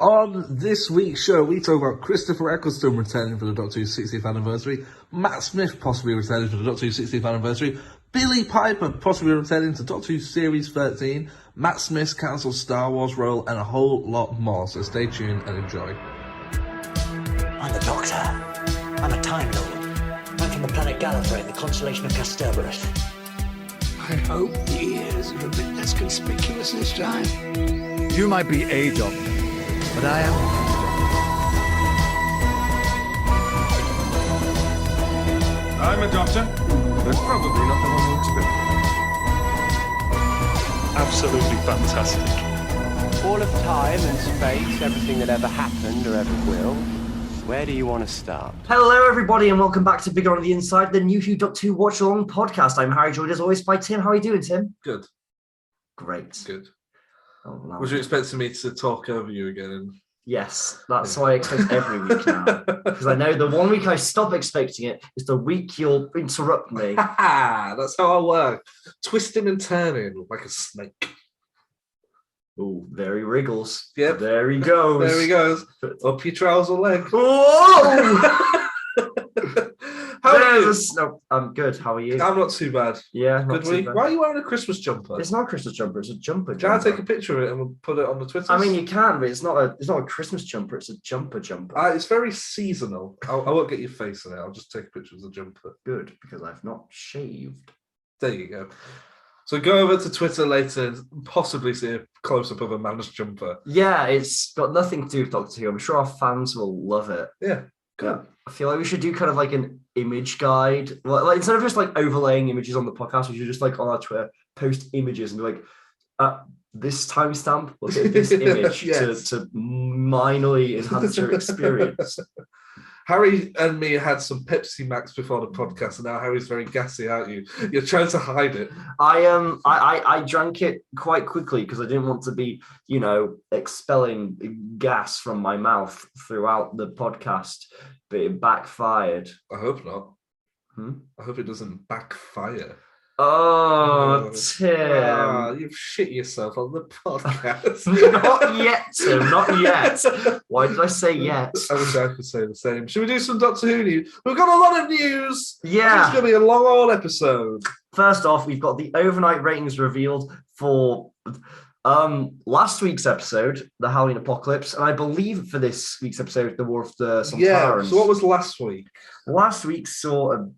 On this week's show, we talk about Christopher Eccleston returning for the Doctor Who 60th anniversary, Matt Smith possibly returning for the Doctor Who 60th anniversary, Billie Piper possibly returning to Doctor Who Series 13, Matt Smith's cancelled Star Wars role, and a whole lot more, so stay tuned and enjoy. I'm the Doctor. I'm a Time Lord. I'm from the planet Gallifrey in the constellation of Kasterborous. I hope the ears are a bit less conspicuous this time. You might be a Doctor, but I am. I'm a Doctor, but probably not the one you expect. Absolutely fantastic. All of time and space, everything that ever happened or ever will. Where do you want to start? Hello, everybody, and welcome back to Bigger on the Inside, the new Who Doctor Who Watch Along podcast. I'm Harry, joined as always by Tim. How are you doing, Tim? Good. Great. Good. Oh, wow. Was you expecting me to talk over you again? Yes, that's why I expect every week now. Because I know the one week I stop expecting it is the week you'll interrupt me. That's how I work. Twisting and turning like a snake. Oh, there he wriggles. Yep. There he goes. There he goes. Up your trouser leg. Whoa! How are you? No, I'm good. How are you? I'm not too bad. Yeah, not Good too week. bad. Why are you wearing a Christmas jumper? It's not a Christmas jumper. It's a jumper. Can I take a picture of it and we'll put it on the Twitter? I mean, you can, but it's not a Christmas jumper. It's a jumper. It's very seasonal. I won't get your face in it. I'll just take a picture of the jumper. Good, because I've not shaved. There you go. So go over to Twitter later and possibly see a close-up of a man's jumper. Yeah, it's got nothing to do with Doctor Who. I'm sure our fans will love it. Yeah, good. Yeah. I feel like we should do kind of like an image guide. Like instead of just like overlaying images on the podcast, we should just like on our Twitter post images and be like, at this timestamp, look at this image Yes. to minorly enhance your experience. Harry and me had some Pepsi Max before the podcast, and now Harry's very gassy, aren't you? You're trying to hide it. I drank it quite quickly because I didn't want to be, expelling gas from my mouth throughout the podcast, but it backfired. I hope not. I hope it doesn't backfire. Oh, Tim. You've shit yourself on the podcast. Not yet, Tim, not yet. Why did I say yet? I wish I could say the same. Should we do some Doctor Who news? We've got a lot of news. Yeah. It's going to be a long old episode. First off, we've got the overnight ratings revealed for last week's episode, the Halloween Apocalypse, and I believe for this week's episode, the War of the Sontarans. Yeah, so what was last week? Last week saw a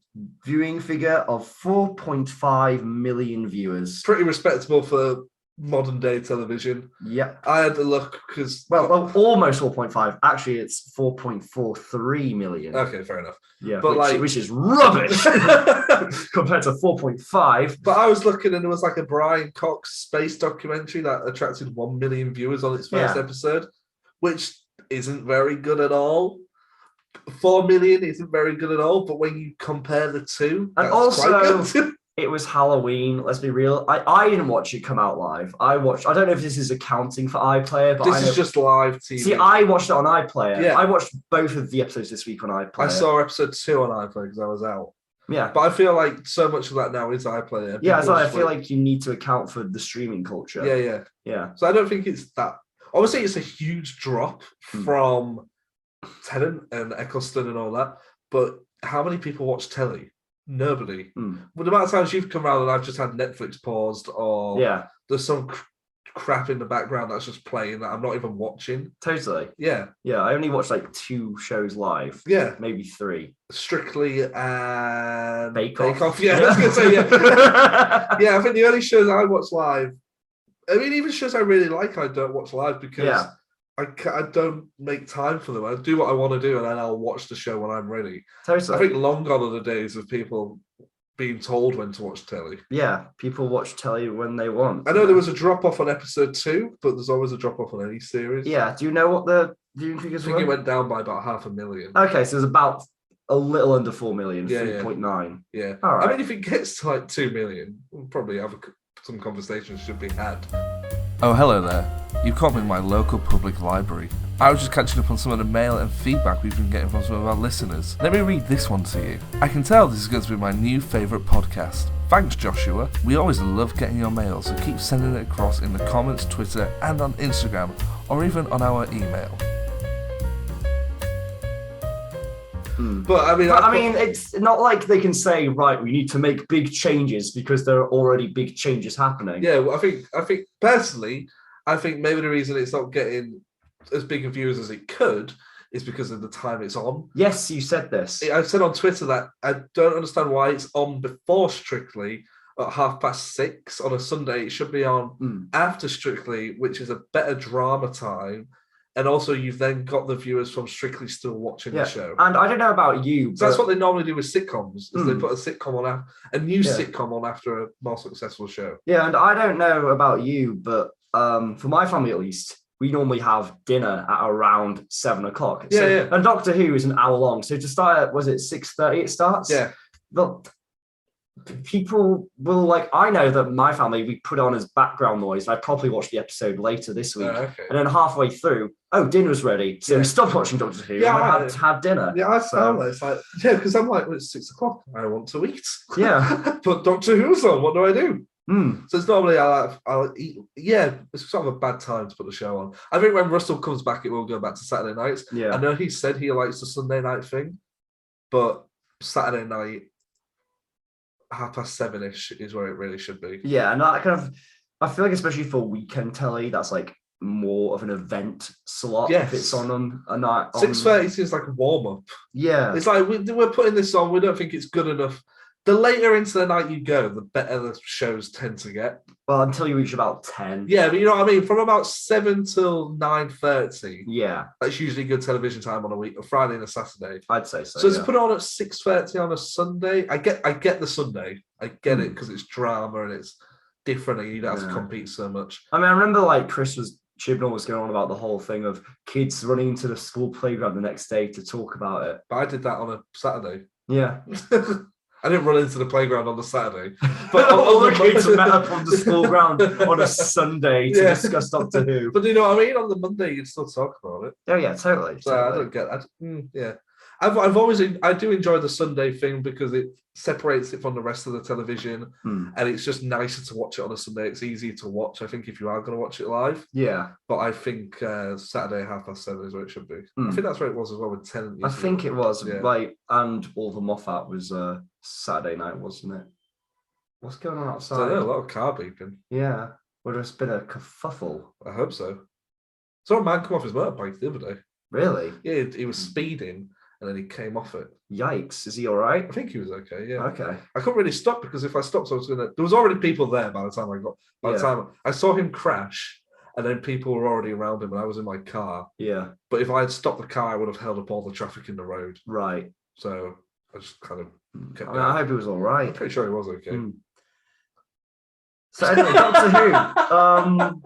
viewing figure of 4.5 million viewers. Pretty respectable for modern day television. Yep. I had to look because... Well, almost 4.5. Actually, it's 4.43 million. Okay, fair enough. Yeah, but which is rubbish compared to 4.5. But I was looking and there was like a Brian Cox space documentary that attracted 1 million viewers on its first episode, which isn't very good at all. 4 million isn't very good at all, but when you compare the two, and that's also quite good. It was Halloween, let's be real. I didn't watch it come out live. I don't know if this is accounting for iPlayer, but this is just live TV. See, I watched it on iPlayer. Yeah. I watched both of the episodes this week on iPlayer. I saw episode 2 on iPlayer because I was out. Yeah. But I feel like so much of that now is iPlayer. Yeah, so I feel like you need to account for the streaming culture. Yeah. So I don't think it's that. Obviously, it's a huge drop from Tennant and Eccleston and all that. But how many people watch telly? Nobody. Well, the amount of times you've come around and I've just had Netflix paused, or there's some crap in the background that's just playing that I'm not even watching. Totally. Yeah. I only watched like 2 shows live. Yeah. Maybe 3. Strictly and Bake Off. Yeah, I was going to say, yeah. Yeah, I think the only shows I watch live, I mean, even shows I really like, I don't watch live because I don't make time for them. I do what I want to do and then I'll watch the show when I'm ready. Totally. I think long gone are the days of people being told when to watch telly. Yeah, people watch telly when they want. I know there was a drop-off on episode 2, but there's always a drop-off on any series. Yeah, do you know what the viewing figures were? I think it went down by about 500,000. Okay, so it was about a little under 4 million, Yeah, 3.9. Yeah. All right. I mean, if it gets to like 2 million, we'll probably have some conversations should be had. Oh, hello there. You caught me in my local public library. I was just catching up on some of the mail and feedback we've been getting from some of our listeners. Let me read this one to you. I can tell this is going to be my new favourite podcast. Thanks, Joshua. We always love getting your mail, so keep sending it across in the comments, Twitter, and on Instagram. or even on our email. But I mean, it's not like they can say, right, we need to make big changes because there are already big changes happening. Yeah, well, I think personally, I think maybe the reason it's not getting as big of viewers as it could is because of the time it's on. Yes, you said this. I've said on Twitter that I don't understand why it's on before Strictly at 6:30 on a Sunday. It should be on after Strictly, which is a better drama time. And also, you've then got the viewers from Strictly still watching the show. And I don't know about you, so that's what they normally do with sitcoms, is they put a sitcom on, a new sitcom on after a more successful show. Yeah, and I don't know about you, but for my family at least, we normally have dinner at around 7 o'clock. Yeah. And Doctor Who is an hour long. So to start at, was it 6:30 it starts? Yeah. Look, people will I know that my family, we put on as background noise. I probably watched the episode later this week. Okay. And then halfway through, dinner's ready. So we stopped watching Doctor Who and I had dinner. Yeah, I found that. It's because I'm well, it's 6 o'clock. I want to eat. Yeah. But Doctor Who's on. What do I do? So it's normally I'll eat. Yeah, it's sort of a bad time to put the show on. I think when Russell comes back, it will go back to Saturday nights. Yeah. I know he said he likes the Sunday night thing, but Saturday night, 7:30-ish is where it really should be. Yeah, and I feel like especially for weekend telly, that's more of an event slot. Yes. If it's on a night. 6:30 seems like a warm up. Yeah, it's like we're putting this on. We don't think it's good enough. The later into the night you go, the better the shows tend to get. Well, until you reach about 10. Yeah, but you know what I mean? From about 7 till 9:30. Yeah. That's usually good television time on a Friday and a Saturday. I'd say so. So to put it on at 6:30 on a Sunday, I get the Sunday. I get it because it's drama and it's different and you don't have to compete so much. I mean, I remember Chris Chibnall was going on about the whole thing of kids running into the school playground the next day to talk about it. But I did that on a Saturday. Yeah. I didn't run into the playground on the Saturday. But all the kids met up on the school ground on a Sunday to discuss Doctor Who. But you know what I mean? On the Monday, you'd still talk about it. Oh, yeah, totally. So I don't get that. Yeah. I do enjoy the Sunday thing because it separates it from the rest of the television and it's just nicer to watch it on a Sunday. It's easy to watch, I think, if you are going to watch it live. Yeah. But I think Saturday 7:30 is where it should be. I think that's where it was as well with Tennant. I think it was, and Oliver Moffat was Saturday night, wasn't it? What's going on outside? I don't know, a lot of car beeping. Yeah. Would have been a kerfuffle. I hope so. Saw a man come off his motorbike the other day. Really? Yeah, he was speeding and then he came off it. Yikes. Is he all right? I think he was okay, yeah. Okay. I couldn't really stop because if I stopped, there was already people there by the time the time I saw him crash and then people were already around him and I was in my car. Yeah. But if I had stopped the car, I would have held up all the traffic in the road. Right. So I just kind of kept I hope he was all right. I'm pretty sure he was okay. So anyway, Doctor Who.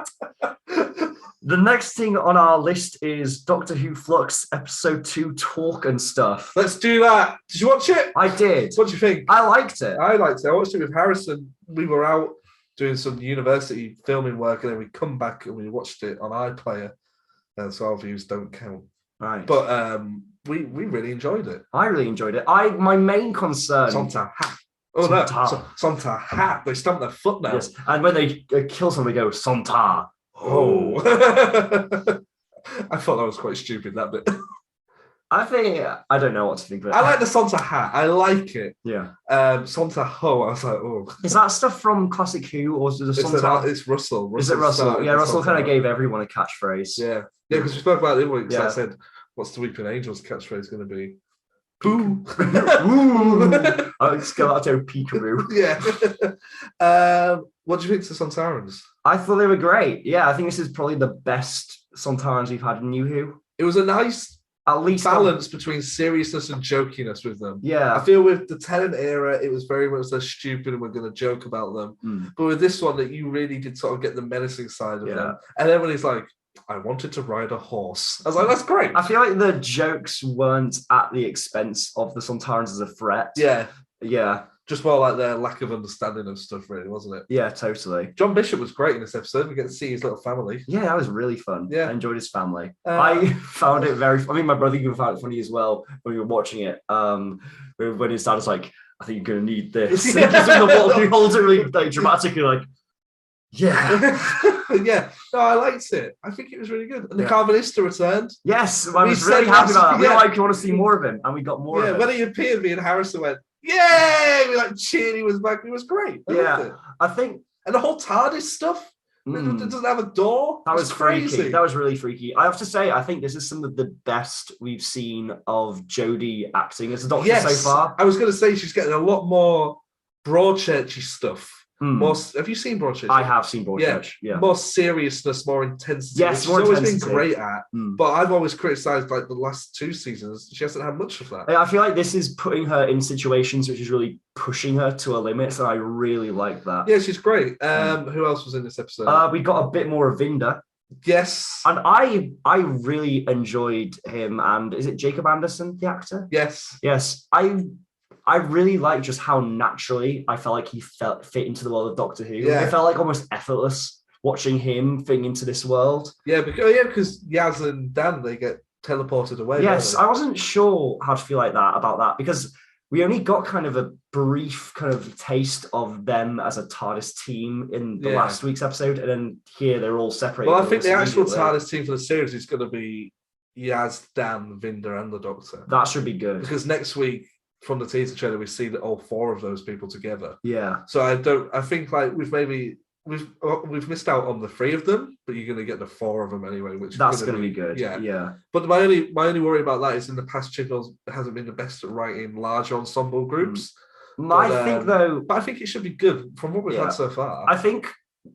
The next thing on our list is Doctor Who Flux episode 2 talk and stuff. Let's do that. Did you watch it? I did. What do you think? I liked it. I liked it. I watched it with Harrison. We were out doing some university filming work and then we come back and we watched it on iPlayer. So our views don't count. Right. But we really enjoyed it. I really enjoyed it. My main concern... Sontar hat. Oh no, Sontar hat. They stamp their foot now. Yes, and when they kill someone, they go, Sontar. Oh. I thought that was quite stupid, that bit. I don't know what to think of it. I like the Sontar hat. I like it. Yeah. Sontar ho. I was like, oh. Is that stuff from Classic Who or is it Sontar? It's Russell. Is it Russell? Yeah, Russell kind of gave everyone a catchphrase. Yeah. Yeah, because we spoke about it the other week. I said, what's the Weeping Angel's catchphrase going to be? Boo. Ooh. It's going to peekaboo. Yeah. What do you think to Sontarans? I thought they were great. Yeah, I think this is probably the best Sontarans we've had in New Who. It was a nice at least balance between seriousness and jokiness with them. Yeah. I feel with the Tennant era, it was very much they're stupid and we're going to joke about them. But with this one, that you really did sort of get the menacing side of them. And then when he's like, I wanted to ride a horse. I was like, that's great. I feel like the jokes weren't at the expense of the Sontarans as a threat. Yeah. Yeah. Just more like their lack of understanding of stuff, really, wasn't it? Yeah, totally. John Bishop was great in this episode. We get to see his little family. Yeah, that was really fun. Yeah. I enjoyed his family. I found it my brother even found it funny as well when we were watching it. When his dad was like, I think you're going to need this. He holds it really dramatically like, Yeah. Yeah, no, I liked it. I think it was really good. And the Yeah. Carvanista returned. Yes, I We was really said happy about that. We yeah. were like, you want to see more of him? And we got more of him. When he appeared, me and Harrison went, yay! We like cheered, he was back. It was great. I loved it. I think. And the whole TARDIS stuff, it doesn't have a door. That was crazy. freaky. That was really freaky. I have to say, I think this is some of the best we've seen of Jodie acting as a Doctor so far. I was going to say she's getting a lot more Broadchurchy stuff. More, have you seen Broadchurch? I have seen Broadchurch. Yeah. More seriousness, more intensity. Yes, she's more always intensity. been great at. But I've always criticised like the last 2 seasons. She hasn't had much of that. I feel like this is putting her in situations which is really pushing her to a limit. So I really like that. Yeah, she's great. Who else was in this episode? We got a bit more of Vinda. Yes. And I really enjoyed him. And is it Jacob Anderson, the actor? Yes. Yes. I really like just how naturally I felt like he fit into the world of Doctor Who. Yeah. It felt like almost effortless watching him fit into this world. Yeah, because Yaz and Dan, they get teleported away. Yes, I wasn't sure how to feel like that about that because we only got kind of a brief kind of taste of them as a TARDIS team in the last week's episode, and then here they're all separated. Well, I think the actual TARDIS team for the series is going to be Yaz, Dan, Vinda, and the Doctor. That should be good. Because next week, from the teaser trailer, we see that all 4 of those people together. Yeah. So I think like we've missed out on the 3 of them, but you're going to get the 4 of them anyway, which that's going to be good. Yeah. Yeah. But my only worry about that is in the past, Chibnall hasn't been the best at writing large ensemble groups. I think it should be good from what we've had so far. I think.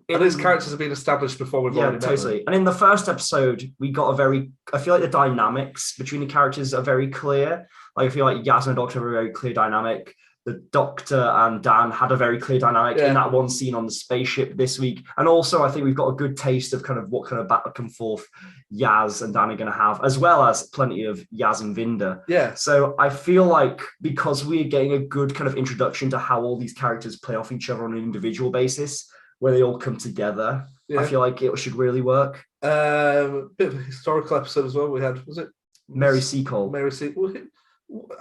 And his characters have been established before we've already met them. And in the first episode, we got I feel like the dynamics between the characters are very clear. Like I feel like Yaz and the Doctor have a very clear dynamic. The Doctor and Dan had a very clear dynamic in that one scene on the spaceship this week. And also, I think we've got a good taste of kind of what kind of back and forth Yaz and Dan are going to have, as well as plenty of Yaz and Vinda. Yeah. So I feel like because we're getting a good kind of introduction to how all these characters play off each other on an individual basis, where they all come together, I feel like it should really work. Bit of a historical episode as well. We had, was it Mary Seacole? Mary Seacole.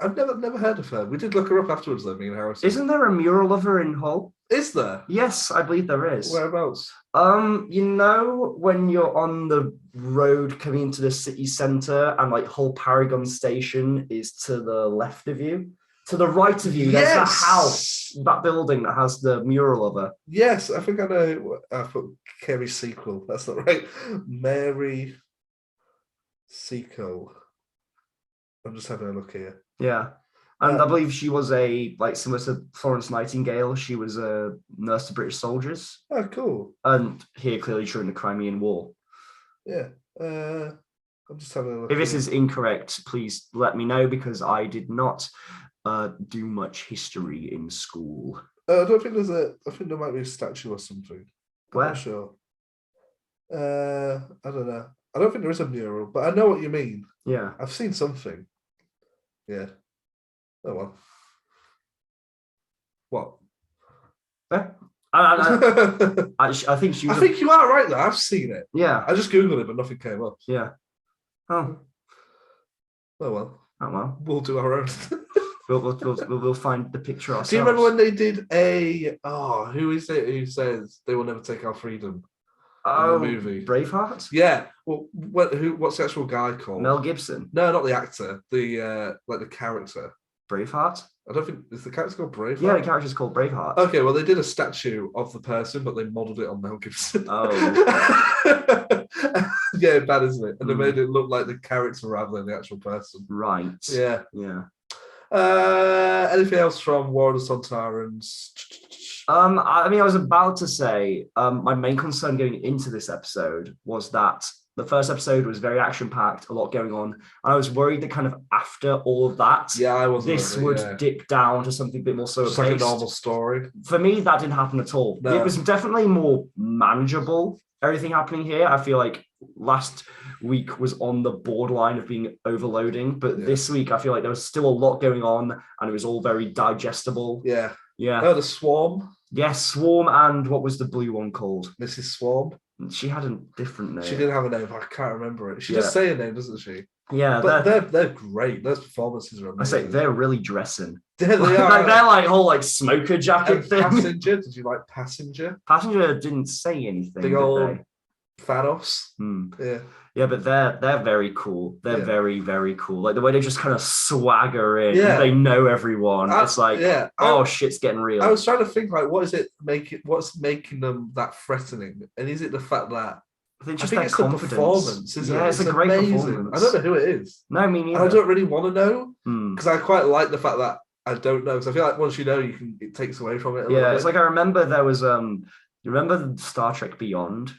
I've never heard of her. We did look her up afterwards, though, me and Harrison. Isn't there a mural of her in Hull? Is there? Yes, I believe there is. Whereabouts? You know, when you're on the road coming into the city centre and like Hull Paragon Station is to the left of you. To the right of you, there's that house, that building that has the mural of her. Yes, I think I know. I put Kerry Sequel. That's not right. Mary Sequel. I'm just having a look here. Yeah. And I believe she was similar to Florence Nightingale, she was a nurse to British soldiers. Oh, cool. And here clearly during the Crimean War. Yeah. I'm just having a look. If this is incorrect, please let me know because I did not do much history in school. I don't think I think there might be a statue or something. Where? I'm not sure. I don't know. I don't think there is a mural, but I know what you mean. Yeah. I've seen something. Yeah. Oh well. What? I think she was. I think you are right though. I've seen it. Yeah. I just googled it, but nothing came up. Yeah. Oh. Oh well. Oh well. We'll do our own. We'll find the picture ourselves. Do you remember when they did who is it who says they will never take our freedom? Oh, in the movie Braveheart? Yeah. Well, what's the actual guy called? Mel Gibson. No, not the actor. The the character. Braveheart? I don't think is the character called Braveheart. Yeah, the character's called Braveheart. Okay, well they did a statue of the person, but they modelled it on Mel Gibson. Oh. Yeah, bad, isn't it? And they made it look like the character rather than the actual person. Right. Yeah. Yeah. Anything else from War of the Sontarans? I was about to say, my main concern going into this episode was that the first episode was very action-packed, a lot going on, and I was worried that kind of after all of that, this would dip down to something a bit more slow-paced. Just like a normal story. For me, that didn't happen at all. No. It was definitely more manageable, everything happening here. I feel like last week was on the borderline of being overloading, but this week I feel like there was still a lot going on and it was all very digestible. Yeah. Yeah. Oh, the Swarm. Yes, Swarm and what was the blue one called? Mrs. Swarm. She had a different name. She did have a name, but I can't remember it. She Yeah. does say a name, doesn't she? Yeah, But they're great. Those performances are I say amazing. they're really dressing. They are. Like, they're like whole like smoker jacket And thing. Passenger, did you like Passenger? Passenger didn't say anything. Big did old they? Thanos. Yeah. Yeah, but they're very cool. They're Yeah. very, very cool. Like the way they just kind of swagger in. Yeah. They know everyone. It's like, oh, shit's getting real. I was trying to think like, what's making them that threatening? And is it the fact that I think it's the performance, isn't it? Yeah, it's a great amazing. performance. I don't know who it is. No, me neither. And I don't really want to know Hmm. because I quite like the fact that I don't know. Because I feel like once you know, it takes away from it. Yeah, it's like I remember there was you remember Star Trek Beyond?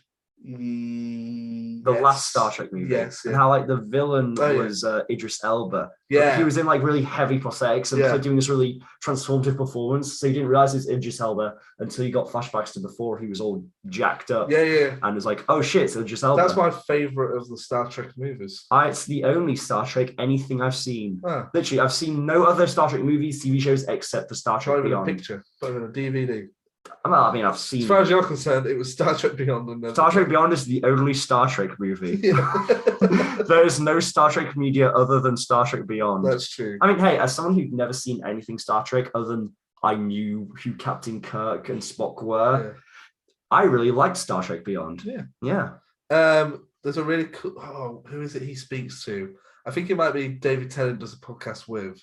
The last Star Trek movie. Yes, And how like the villain Oh, yeah. was Idris Elba. Yeah. He was in like really heavy prosthetics and Yeah. doing this really transformative performance. So you didn't realize it's Idris Elba until you got flashbacks to before he was all jacked up. Yeah. And it's like, oh shit, it's Idris Elba. That's my favorite of the Star Trek movies. It's the only Star Trek anything I've seen. Ah. Literally, I've seen no other Star Trek movies, TV shows except for Star Not Trek even Beyond. a picture, not even a DVD. Well, I mean, I've seen. As far as you're concerned, it was Star Trek Beyond. And Star Trek Beyond is the only Star Trek movie. Yeah. There is no Star Trek media other than Star Trek Beyond. That's true. I mean, hey, as someone who'd never seen anything Star Trek other than I knew who Captain Kirk and Spock were, I really liked Star Trek Beyond. Yeah. There's a really cool. Oh, who is it he speaks to? I think it might be David Tennant does a podcast with,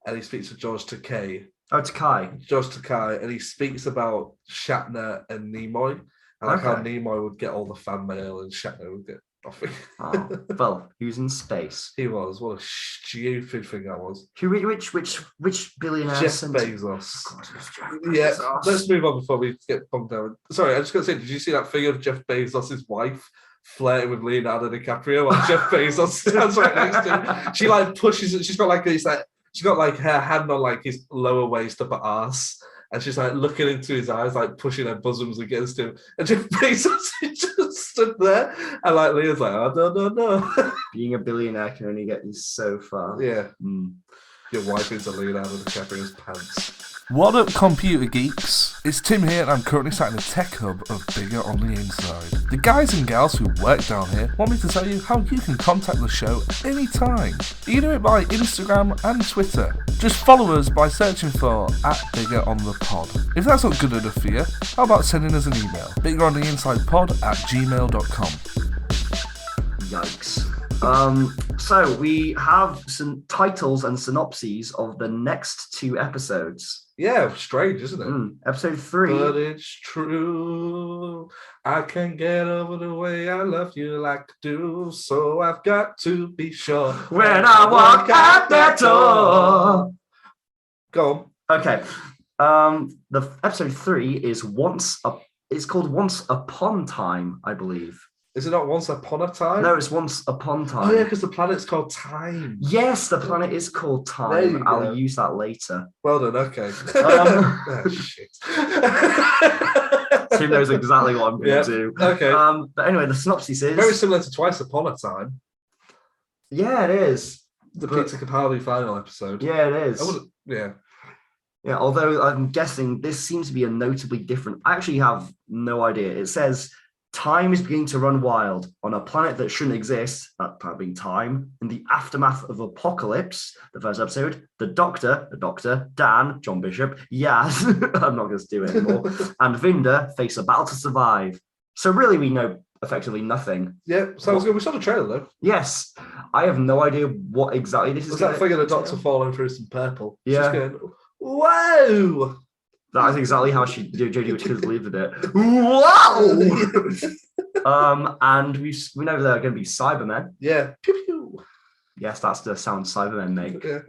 and he speaks to George Takei. Oh, Takei. George Takei, and he speaks about Shatner and Nimoy, and like how Nimoy would get all the fan mail and Shatner would get nothing. Oh, well, he was in space. He was. What a stupid thing that was. Which billionaire? Jeff Bezos. Yeah, let's move on before we get bogged down. Sorry, I just got to say, did you see that thing of Jeff Bezos' wife flirting with Leonardo DiCaprio while Jeff Bezos stands right next to him? She like pushes it. She's got like this like. She's got like her hand on like his lower waist up her arse, and she's like looking into his eyes, like pushing her bosoms against him. And Jeff Bezos just stood there, and like Leah's like, oh, no. Being a billionaire can only get you so far. Yeah. Your wife is a Leonardo DiCaprio's pants. What up, computer geeks? It's Tim here, and I'm currently sat in the tech hub of Bigger on the Inside. The guys and gals who work down here want me to tell you how you can contact the show anytime. You can do it by Instagram and Twitter. Just follow us by searching for @BiggerOnThePod. If that's not good enough for you, how about sending us an email? biggerontheinside@gmail.com. Yikes. So we have some titles and synopses of the next 2 episodes. Yeah, strange, isn't it? Episode 3. But it's true. I can't get over the way I love you like I do. So I've got to be sure When I walk out that door. Go on. Okay. The episode 3 is it's called Once Upon Time, I believe. Is it not Once Upon a Time? No, it's Once Upon Time. Oh yeah, because the planet's called Time. Yes, the planet is called Time. I'll use that later. Well done, okay. Shit. Tim knows exactly what I'm going to do. Okay. But anyway, the synopsis is... very similar to Twice Upon a Time. Yeah, it is. The Peter Capaldi final episode. Yeah, it is. Yeah. Yeah, although I'm guessing this seems to be a notably different... I actually have no idea. It says... Time is beginning to run wild on a planet that shouldn't exist, that planet being time. In the aftermath of Apocalypse, the first episode, the Doctor, Dan, John Bishop, Yaz, I'm not going to do it anymore, and Vinda face a battle to survive. So really we know effectively nothing. Yeah, sounds good. We saw the trailer though. Yes. I have no idea what exactly this is. Was that thing of the Doctor falling through some purple? Yeah. Just going, whoa! That is exactly how Jodie Whittaker's lived it. Wow! And we know they're going to be Cybermen. Yeah. Pew pew. Yes, that's the sound Cybermen make. Yeah.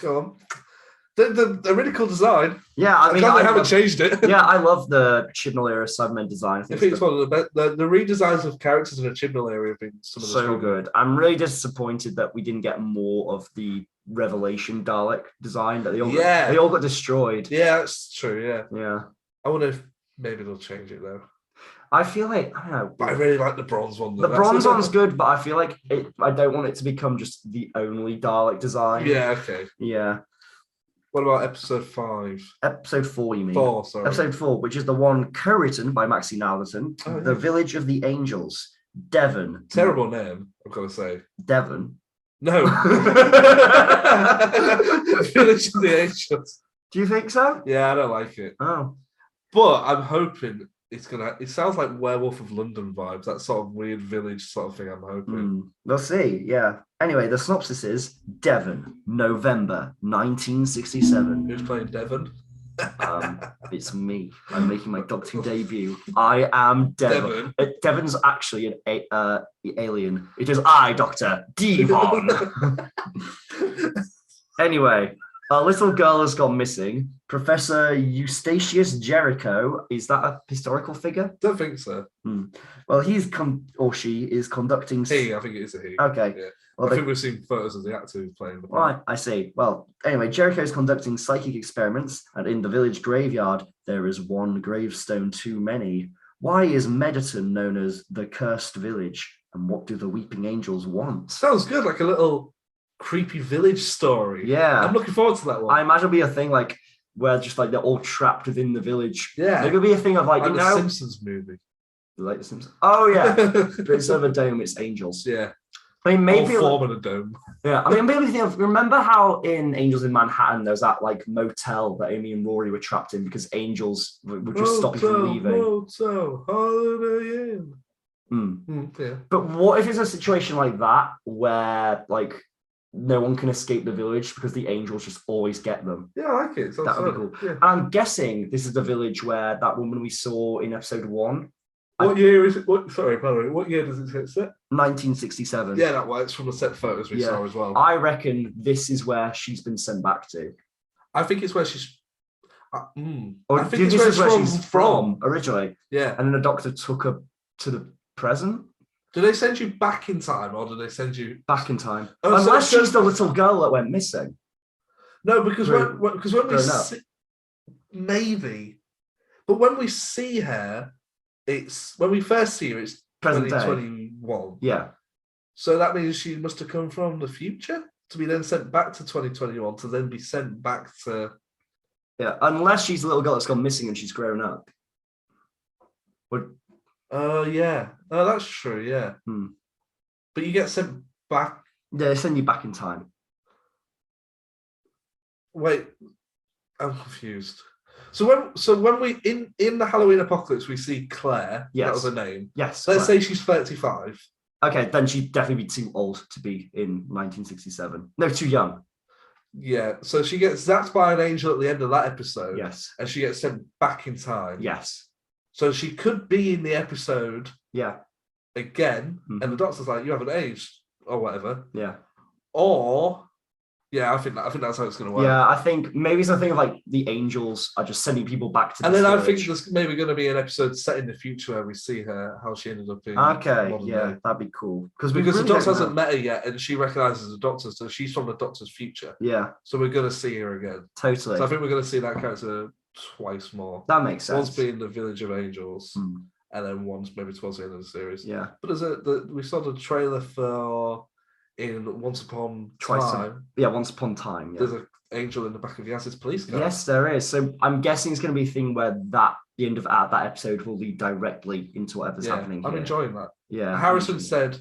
Go on. They're really cool design. Yeah, I mean, they haven't changed it. Yeah, I love the Chibnall era Cybermen design. I think it's one of the best. The redesigns of characters in the Chibnall area have been some of the so good. I'm really disappointed that we didn't get more of the Revelation Dalek design. That they all got destroyed. Yeah, that's true. Yeah. Yeah. I wonder if maybe they'll change it though. I feel like, I don't know. But I really like the bronze one. The bronze one's good, but I feel like I don't want it to become just the only Dalek design. Yeah, okay. Yeah. What about episode 5? Episode 4, you mean? 4, sorry. Episode 4, which is the one co-written by Maxine Alderton, The Village of the Angels, Devon. Terrible name, I've got to say. Devon? No. Village of the Angels. Do you think so? Yeah, I don't like it. Oh. But I'm hoping it sounds like Werewolf of London vibes, that sort of weird village sort of thing, I'm hoping. We'll see, yeah. Anyway, the synopsis is Devon, November 1967. Who's playing Devon? It's me. I'm making my Doctor Who debut. I am Devon. Devon's actually an alien. It is I, Dr. Devon. Anyway, a little girl has gone missing. Professor Eustachius Jericho, is that a historical figure? Don't think so. Well, she is conducting... He, I think it is a he. Okay. Yeah. Well, I think we've seen photos of the actor who's playing the part. Right, I see. Well, anyway, Jericho is conducting psychic experiments, and in the village graveyard, there is one gravestone too many. Why is Mediton known as the Cursed Village? And what do the Weeping Angels want? Sounds good, like a little creepy village story. Yeah. I'm looking forward to that one. I imagine it'll be a thing like where just like they're all trapped within the village. Yeah. Maybe it'll be a thing of like, you the know... Simpsons movie. Like the Simpsons? Oh, yeah. But instead of a dome, it's angels. Yeah. I mean, maybe... Form in a dome. Yeah, I mean, maybe think of, remember how in Angels in Manhattan, there's that like motel that Amy and Rory were trapped in because angels would just stop you from leaving. Motel, Holiday Inn. Yeah. But what if it's a situation like that where like no one can escape the village because the angels just always get them? Yeah, I like it. That would be cool. Yeah. And I'm guessing this is the village where that woman we saw in episode 1. What year is it? Sorry, by the way, what year does it get set? 1967. Yeah, that works from the set photos we saw as well. I reckon this is where she's been sent back to. I think it's where she's. Or I think this is where she's from originally. Yeah. And then the doctor took her to the present. Do they send you back in time, or do they send you back in time? Oh, unless she's the little girl that went missing. No, because when we see, maybe, but when we see her, it's when we first see her, it's present 2021. Yeah. So that means she must have come from the future to be then sent back to 2021 to then be sent back to. Yeah, unless she's a little girl that's gone missing and she's grown up. Yeah. Oh, that's true. Yeah. But you get sent back. Yeah, they send you back in time. Wait, I'm confused. So when we in the Halloween apocalypse we see Claire. Yes. That was her name. Yes. Let's say she's 35. Okay, then she'd definitely be too old to be in 1967. No, too young. Yeah. So she gets zapped by an angel at the end of that episode. Yes. And she gets sent back in time. Yes. So she could be in the episode. Yeah. Again, and the doctor's like, "You haven't aged," or whatever. Yeah. Or, yeah, I think that's how it's going to work. Yeah, I think maybe it's a thing of like the angels are just sending people back to. And then village. I think there's maybe going to be an episode set in the future where we see her how she ended up in. Okay, yeah, that'd be cool because the doctor hasn't met her yet, and she recognizes the doctor, so she's from the doctor's future. Yeah. So we're going to see her again. Totally. So I think we're going to see that character twice more. That makes sense. Once being the Village of Angels, and then once maybe towards the end of the series. Yeah. But we saw the trailer for in Once Upon Time. Once Upon Time. Yeah. There's an angel in the back of Yaz's police car. Yes, there is. So I'm guessing it's going to be a thing where the end of that episode will lead directly into whatever's happening here. I'm enjoying that. Yeah. Harrison said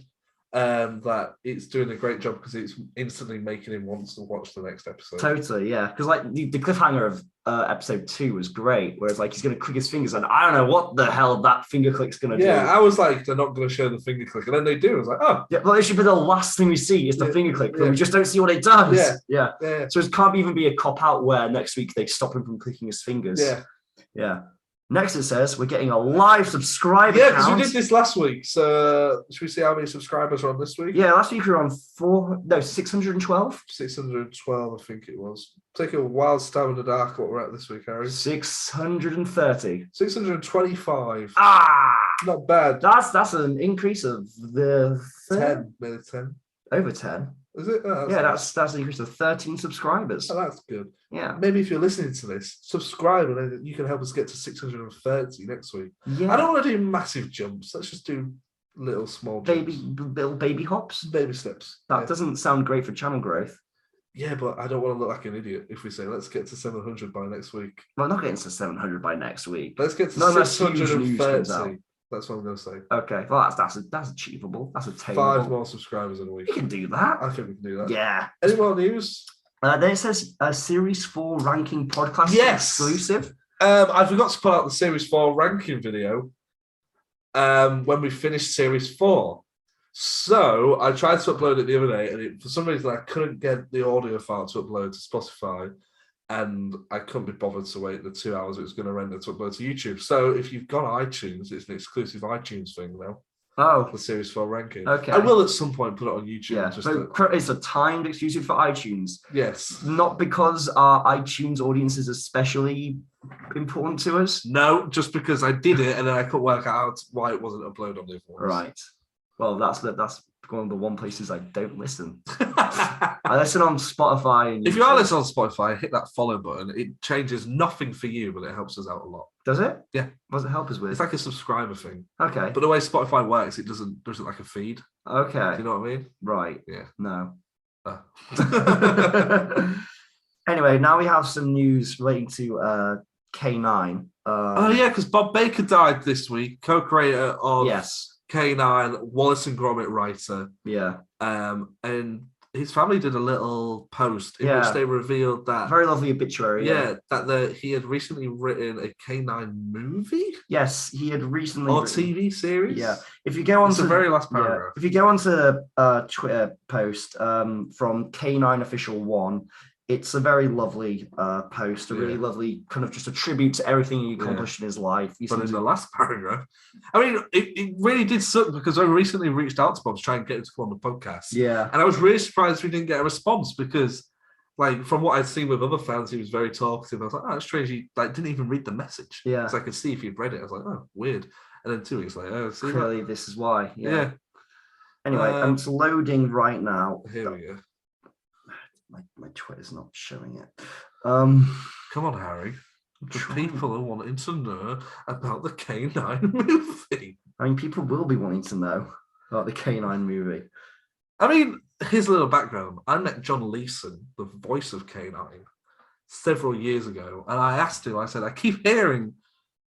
that it's doing a great job because it's instantly making him want to watch the next episode. Totally, yeah. Because like the cliffhanger of episode 2 was great, whereas like he's going to click his fingers and I don't know what the hell that finger click's going to do. Yeah, I was like, they're not going to show the finger click, and then they do. I was like, oh. Yeah, well, it should be the last thing we see is the finger click, but we just don't see what it does. Yeah. So it can't even be a cop-out where next week they stop him from clicking his fingers. Yeah. Next it says we're getting a live subscriber count. Yeah, because we did this last week. So should we see how many subscribers are on this week? Yeah, last week we were on 612? 612, I think it was. Take a wild stab in the dark what we're at this week, Harry. 630. 625. Not bad. That's an increase of the 10, maybe 10. Over 10. Is it? Oh, that's an increase of 13 subscribers. Oh, that's good. Yeah. Maybe if you're listening to this, subscribe and then you can help us get to 630 next week. Yeah. I don't want to do massive jumps. Let's just do little small jumps. Little baby hops. Baby steps. That doesn't sound great for channel growth. Yeah, but I don't want to look like an idiot if we say let's get to 700 by next week. Well, not getting to 700 by next week. Let's get to No, unless huge news comes 630. out. That's what I'm going to say. Okay, well that's achievable. That's attainable. 5 more subscribers in a week. We can do that. I think we can do that. Yeah. Any more news? Then it says Series 4 ranking podcast exclusive. I forgot to put out the Series 4 ranking video when we finished Series 4. So I tried to upload it the other day, and for some reason I couldn't get the audio file to upload to Spotify, and I couldn't be bothered to wait the 2 hours it was going to render to upload to YouTube. So if you've got iTunes, it's an exclusive iTunes thing now. Oh, the Series 4 ranking. Okay. I will at some point put it on YouTube. Yeah, it's a timed exclusive for iTunes. Yes. Not because our iTunes audience is especially important to us. No, just because I did it and then I couldn't work out why it wasn't uploaded on the other ones. Right. Well, that's one of the one places I don't listen. I listen on Spotify. And if you are listening on Spotify, hit that follow button. It changes nothing for you, but it helps us out a lot. Does it? Yeah. What does it help us with? It's like a subscriber thing. Okay. But the way Spotify works, it doesn't like a feed. Okay. Do you know what I mean? Right. Yeah. No. Anyway, now we have some news relating to K9. Oh yeah, because Bob Baker died this week, co-creator of K9, Wallace and Gromit writer. Yeah. And his family did a little post in which they revealed that very lovely obituary. That he had recently written a K9 movie. Yes, he had recently TV series. Yeah, if you go on to the very last paragraph, if you go onto the Twitter post from K9 Official 1. It's a very lovely post, a really lovely kind of just a tribute to everything he accomplished in his life. But in the last paragraph, I mean, it really did suck because I recently reached out to Bob to try and get him to come on the podcast. Yeah. And I was really surprised we didn't get a response because, like, from what I'd seen with other fans, he was very talkative. I was like, oh, that's strange. He didn't even read the message. Yeah. So I could see if he'd read it. I was like, oh, weird. And then 2 weeks later, see clearly this is why. Yeah. Anyway, it's loading right now. Here we go. My Twitter's not showing it. Come on, Harry. The people are wanting to know about the K9 movie. I mean, people will be wanting to know about the K9 movie. I mean, here's a little background. I met John Leeson, the voice of K9, several years ago, and I asked him, I said, I keep hearing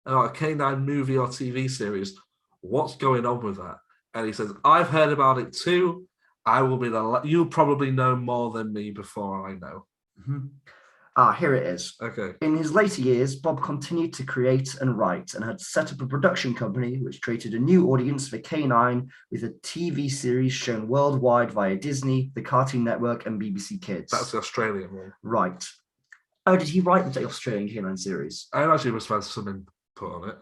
about a K9 movie or TV series. What's going on with that? And he says, I've heard about it too. I will be you'll probably know more than me before I know. Mm-hmm. Here it is. Okay. In his later years, Bob continued to create and write and had set up a production company which created a new audience for K9 with a TV series shown worldwide via Disney, the Cartoon Network, and BBC Kids. That's the Australian one. Right. Oh, did he write the Australian K9 series? I actually must have some input on it.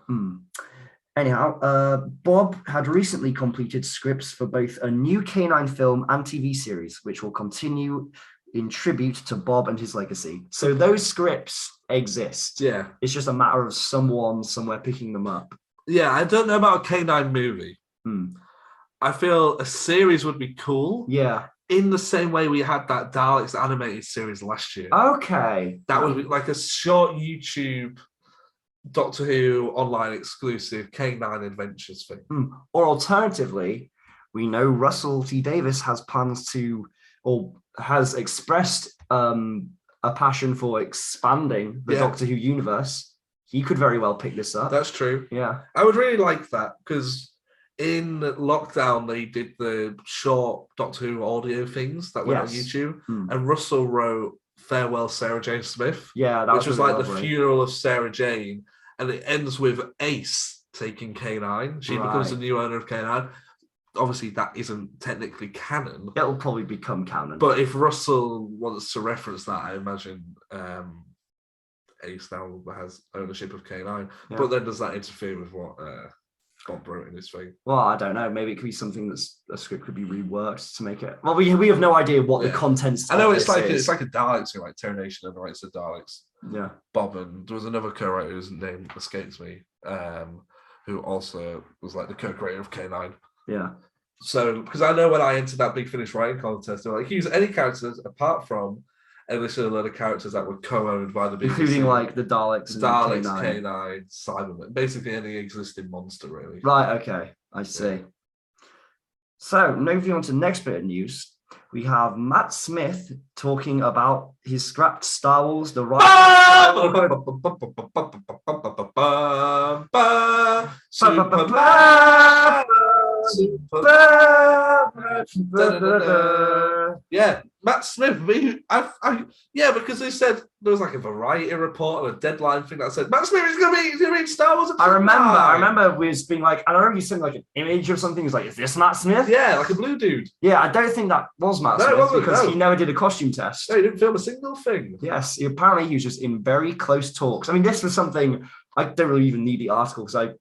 Anyhow, Bob had recently completed scripts for both a new K9 film and TV series, which will continue in tribute to Bob and his legacy. So those scripts exist. Yeah. It's just a matter of someone somewhere picking them up. Yeah, I don't know about a K9 movie. I feel a series would be cool. Yeah. In the same way we had that Daleks animated series last year. Okay. That would be like a short YouTube Doctor Who online exclusive K9 Adventures thing. Or alternatively, we know Russell T Davies has plans to, or has expressed a passion for expanding the Doctor Who universe. He could very well pick this up. That's true. Yeah. I would really like that because in lockdown they did the short Doctor Who audio things that went on YouTube, and Russell wrote Farewell Sarah Jane Smith. Yeah, that which was really like lovely. The funeral of Sarah Jane, and it ends with Ace taking K9. She becomes the new owner of K9. Obviously, that isn't technically canon. It'll probably become canon. But if Russell wants to reference that, I imagine Ace now has ownership of K9. Yeah. But then does that interfere with what Bob wrote in his thing? Well, I don't know. Maybe it could be something that's a script could be reworked to make it. Well, we have no idea what the contents. I know it's like a Daleks thing, like Terry Nation and the rights of Daleks. Yeah. Bob and there was another co-writer whose name escapes me, who also was like the co-creator of K9. Yeah. So, because I know when I entered that Big Finish writing contest, they were like, use any characters apart from, and listed a load of characters that were co-owned by the BBC. Including like the Daleks, K9, Cybermen, basically any existing monster, really. Right, okay, I see. So, moving on to the next bit of news. We have Matt Smith talking about his scrapped Star Wars: The Rise. Yeah, Matt Smith. Because they said there was like a Variety report and a Deadline thing that said Matt Smith is going to be in Star Wars. I remember we was being like, I don't know if you sent like an image or something. He's like, is this Matt Smith? Yeah, like a blue dude. Yeah, I don't think that was Matt Smith because he never did a costume test. No, he didn't film a single thing. Yes, apparently he was just in very close talks. I mean, this was something I don't really even need the article because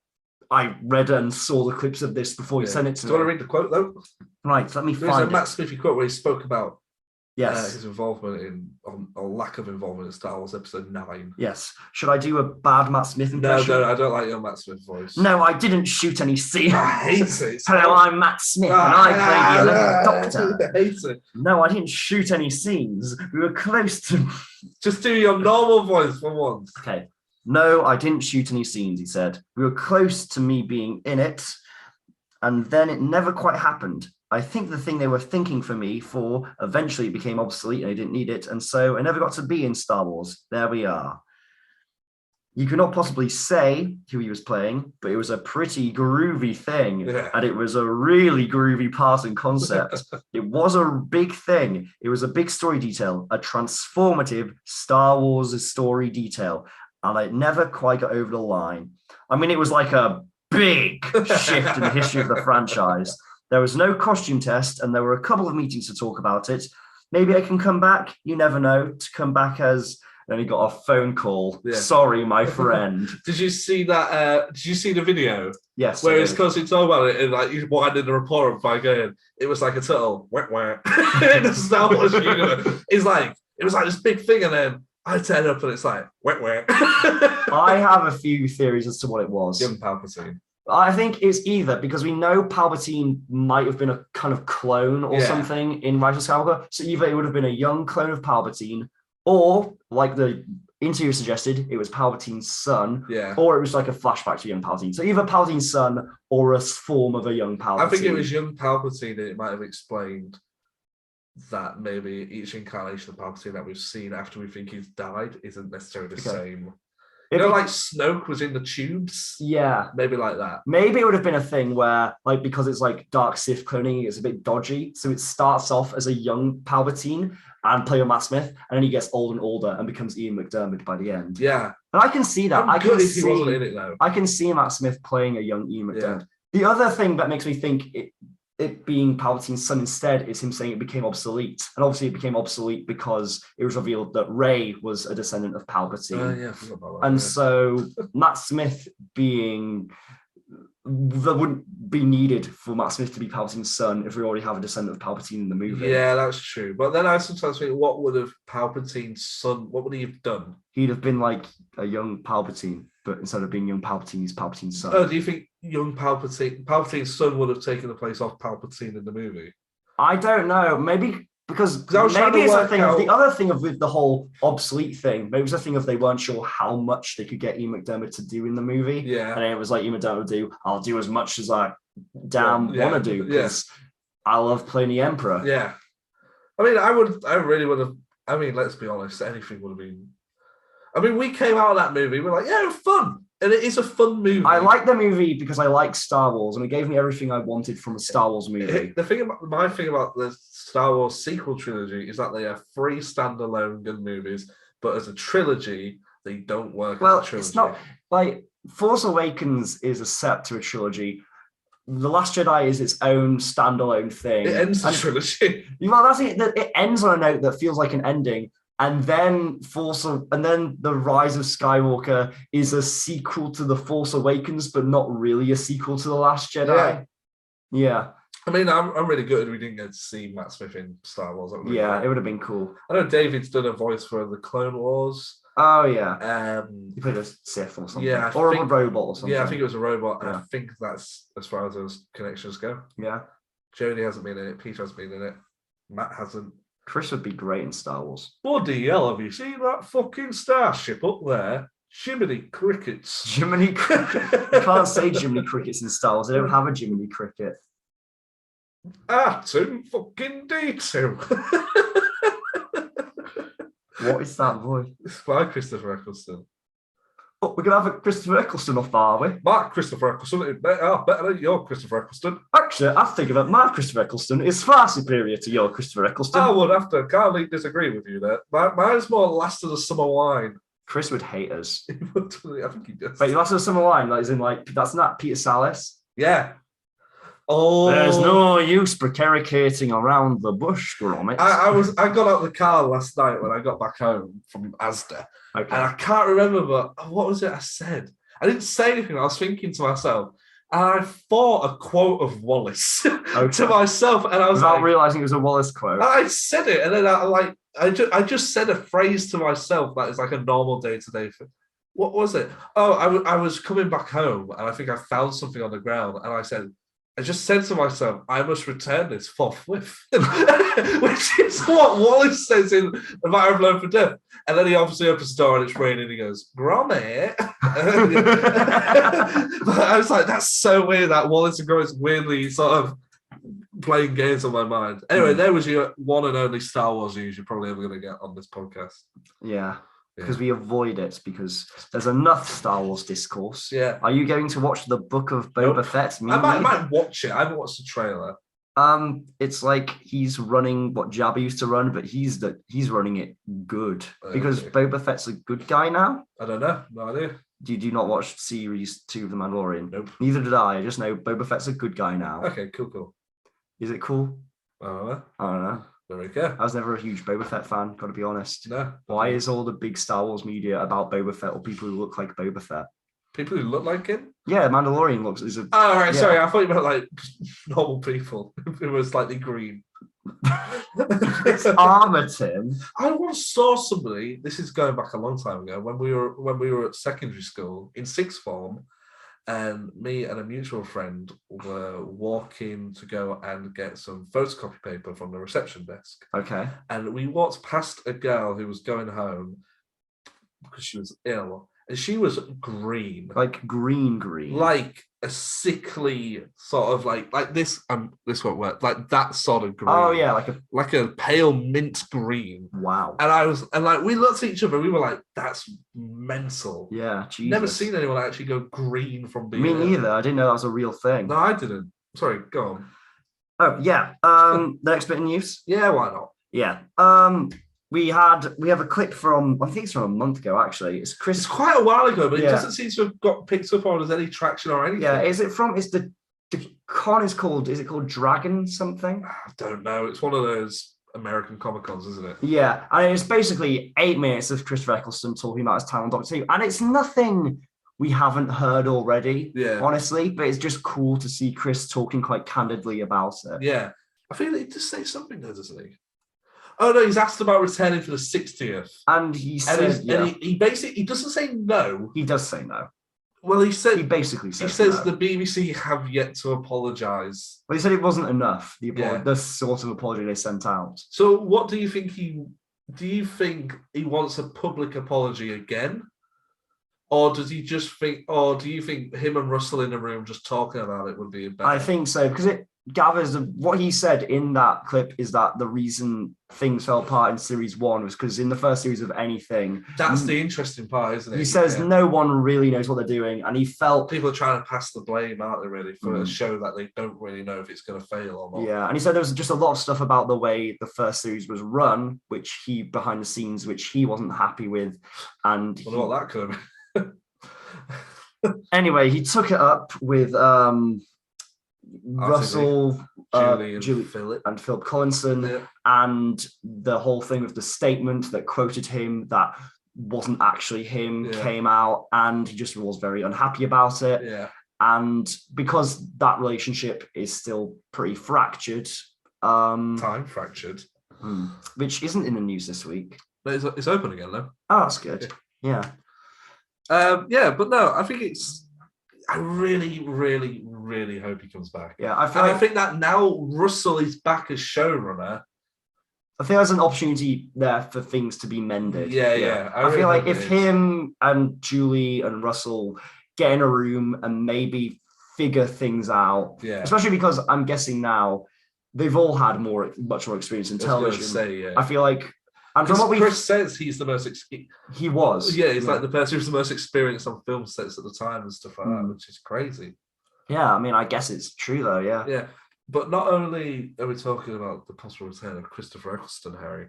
I read and saw the clips of this before you sent it to me. Do you want to read the quote though? Right, let me find it. There's a Matt Smithy quote where he spoke about his involvement or lack of involvement in Star Wars Episode 9. Yes. Should I do a bad Matt Smith impression? No, I don't like your Matt Smith voice. No, I didn't shoot any scenes. I hate it. Hello, I'm Matt Smith, and I play the 11th Doctor. I hate it. No, I didn't shoot any scenes. We were close to... Just do your normal voice for once. Okay. No, I didn't shoot any scenes, he said. We were close to me being in it, and then it never quite happened. I think the thing they were thinking for me for eventually became obsolete and I didn't need it, and so I never got to be in Star Wars. There we are. You could not possibly say who he was playing, but it was a pretty groovy thing, and it was a really groovy part and concept. It was a big thing. It was a big story detail, a transformative Star Wars story detail, and I never quite got over the line. I mean, it was like a big shift in the history of the franchise. There was no costume test, and there were a couple of meetings to talk about it. Maybe I can come back. You never know. To come back as... Then he got a phone call. Yeah. Sorry, my friend. Did you see that? Did you see the video? Yes. Where he's constantly talking about it, and like he's winding the report up by going, "It was like a turtle, wah, wah." In the Star Wars universe. It's like it was like this big thing, and then I turn up, and it's like wah, wah. I have a few theories as to what it was. Young Palpatine. I think it's either because we know Palpatine might have been a kind of clone or something in Rise of Skywalker, so either it would have been a young clone of Palpatine, or like the interview suggested, it was Palpatine's son, or it was like a flashback to young Palpatine. So either Palpatine's son or a form of a young Palpatine. I think it was young Palpatine, and it might have explained that maybe each incarnation of Palpatine that we've seen after we think he's died isn't necessarily the same. You know, like Snoke was in the tubes? Yeah. Maybe like that. Maybe it would have been a thing where, like, because it's like Dark Sith cloning, it's a bit dodgy. So it starts off as a young Palpatine and play with Matt Smith, and then he gets old and older and becomes Ian McDiarmid by the end. Yeah. And I can see that. I can see Matt Smith playing a young Ian McDiarmid. The other thing that makes me think it being Palpatine's son instead is him saying it became obsolete. And obviously it became obsolete because it was revealed that Rey was a descendant of Palpatine. I forgot about that. And so Matt Smith being... that wouldn't be needed for Matt Smith to be Palpatine's son if we already have a descendant of Palpatine in the movie. Yeah, that's true. But then I sometimes think, what would have Palpatine's son, what would he have done? He'd have been like a young Palpatine, but instead of being young Palpatine, he's Palpatine's son. Oh, do you think young Palpatine's son would have taken the place of Palpatine in the movie? I don't know. Maybe because maybe it's a thing of the other thing of with the whole obsolete thing. Maybe it's a thing of they weren't sure how much they could get Ian McDiarmid to do in the movie. Yeah. And it was like Ian McDiarmid would do, I'll do as much as I want to do because I love playing the Emperor. Yeah. I mean, I really would have, I mean, let's be honest, anything would have been, I mean, we came out of that movie, we're like, yeah, it was fun. And it is a fun movie. I like the movie because I like Star Wars, and it gave me everything I wanted from a Star Wars movie. My thing about the Star Wars sequel trilogy is that they are 3 standalone good movies, but as a trilogy, they don't work as a trilogy. It's not like Force Awakens is a set to a trilogy. The Last Jedi is its own standalone thing. It ends the trilogy. Well, that's it. It ends on a note that feels like an ending. And then the Rise of Skywalker is a sequel to The Force Awakens, but not really a sequel to The Last Jedi. Yeah. I mean, I'm really good we didn't get to see Matt Smith in Star Wars. It would have been cool. I know David's done a voice for the Clone Wars. Oh, yeah. He played a Sith or something. Yeah. Or a robot or something. Yeah, I think it was a robot. And I think that's as far as those connections go. Yeah. Jodie hasn't been in it. Peter hasn't been in it. Matt hasn't. Chris would be great in Star Wars. Bloody hell, have you seen that fucking starship up there? Jiminy Crickets. Jiminy Cricket. You can't say Jiminy Crickets in Star Wars. They don't have a Jiminy Cricket. Atom fucking D2. What is that voice? It's by Christopher Eccleston. Oh, we're going to have a Christopher Eccleston off, are we? Mark Christopher Eccleston. Better than your Christopher Eccleston. Actually, I think that my Christopher Eccleston is far superior to your Christopher Eccleston. I would have to. Can't disagree with you there. Mine's more Last of the Summer Wine. Chris would hate us. I think he does. But Last of the Summer Wine, like, is in like, that's not Peter Sallis. Yeah. Oh, there's no use prevaricating around the bush, Gromit. I got out of the car last night when I got back home from Asda, and I can't remember, but what was it I said? I didn't say anything. I was thinking to myself, and I thought a quote of Wallace to myself, and I was without realizing it was a Wallace quote. I said it, and then I just said a phrase to myself that is like a normal day-to-day thing. What was it? Oh, I was coming back home, and I think I found something on the ground, and I just said to myself, I must return this forthwith, which is what Wallace says in A Matter of Life and Death. And then he obviously opens the door and it's raining and he goes, Gromit. But I was like, that's so weird that Wallace and Gromit is weirdly sort of playing games on my mind. Anyway, there was your one and only Star Wars news you're probably ever going to get on this podcast. Yeah. Because we avoid it because there's enough Star Wars discourse. Yeah. Are you going to watch the Book of Boba Fett? I might watch it. I haven't watched the trailer. It's like he's running what Jabba used to run, but he's running it good. Because Boba Fett's a good guy now. I don't know. No idea. Do you not watch series 2 of The Mandalorian? Nope. Neither did I. I just know Boba Fett's a good guy now. Okay, cool. Is it cool? I don't know. I don't know. There we go. I was never a huge Boba Fett fan, gotta be honest. No. Why is all the big Star Wars media about Boba Fett or people who look like Boba Fett? People who look like him? Yeah, Mandalorian looks. Oh, right. Yeah. Sorry, I thought you meant like normal people who were slightly green. It's armor, Tim. I once saw somebody. This is going back a long time ago when we were at secondary school in sixth form, and me and a mutual friend were walking to go and get some photocopy paper from the reception desk. Okay. And we walked past a girl who was going home because she was ill. And she was green. Like green. Like a sickly sort of like this this won't work. Like that sort of green. Oh yeah, like a pale mint green. Wow. And we looked at each other, we were like, that's mental. Yeah, Jesus. Never seen anyone actually go green from being Me neither. I didn't know that was a real thing. No, I didn't. Sorry, go on. Oh yeah. The next bit of news. Yeah, why not? Yeah. We have a clip from, I think it's from a month ago, actually. It's Chris. It's quite a while ago, but it doesn't seem to have got picked up on as any traction or anything. Yeah, it's the con is called Dragon something? I don't know. It's one of those American Comic Cons, isn't it? Yeah, and it's basically 8 minutes of Christopher Eccleston talking about his time on Doctor Who, and it's nothing we haven't heard already, honestly, but it's just cool to see Chris talking quite candidly about it. Yeah. I feel like he does say something there, doesn't he? Oh no, he's asked about returning for the 60th. And he says, and he basically, he doesn't say no. He does say no. Well, he basically says no. The BBC have yet to apologise. Well, he said it wasn't enough, the sort of apology they sent out. So what do you think do you think he wants a public apology again? Or does he just think, or do you think him and Russell in the room just talking about it would be better? I think so, because it gathers what he said in that clip is that the reason things fell apart in series 1 was because in the first series of anything, that's the interesting part, isn't it? He says no one really knows what they're doing, and he felt people are trying to pass the blame, aren't they, really, for a show that they don't really know if it's going to fail or not. Yeah, and he said there was just a lot of stuff about the way the first series was run, which he behind the scenes, which he wasn't happy with, and what that could anyway, he took it up with Russell, Julie Philip and Philip Collinson, and the whole thing with the statement that quoted him that wasn't actually him came out, and he just was very unhappy about it. Yeah. And because that relationship is still pretty fractured, time fractured, which isn't in the news this week. But it's open again though. Oh, that's good. Yeah. But no, I think I really, really, really hope he comes back. Yeah, I think that now Russell is back as showrunner. I think there's an opportunity there for things to be mended. Yeah. I feel like if him and Julie and Russell get in a room and maybe figure things out, especially because I'm guessing now they've all had much more experience in television. Say, I feel like, and from what Chris says he's the most. He was. Yeah, he's like the person who's the most experienced on film sets at the time and stuff like that, which is crazy. Yeah, I mean, I guess it's true though. Yeah. Yeah, but not only are we talking about the possible return of Christopher Eccleston, Harry,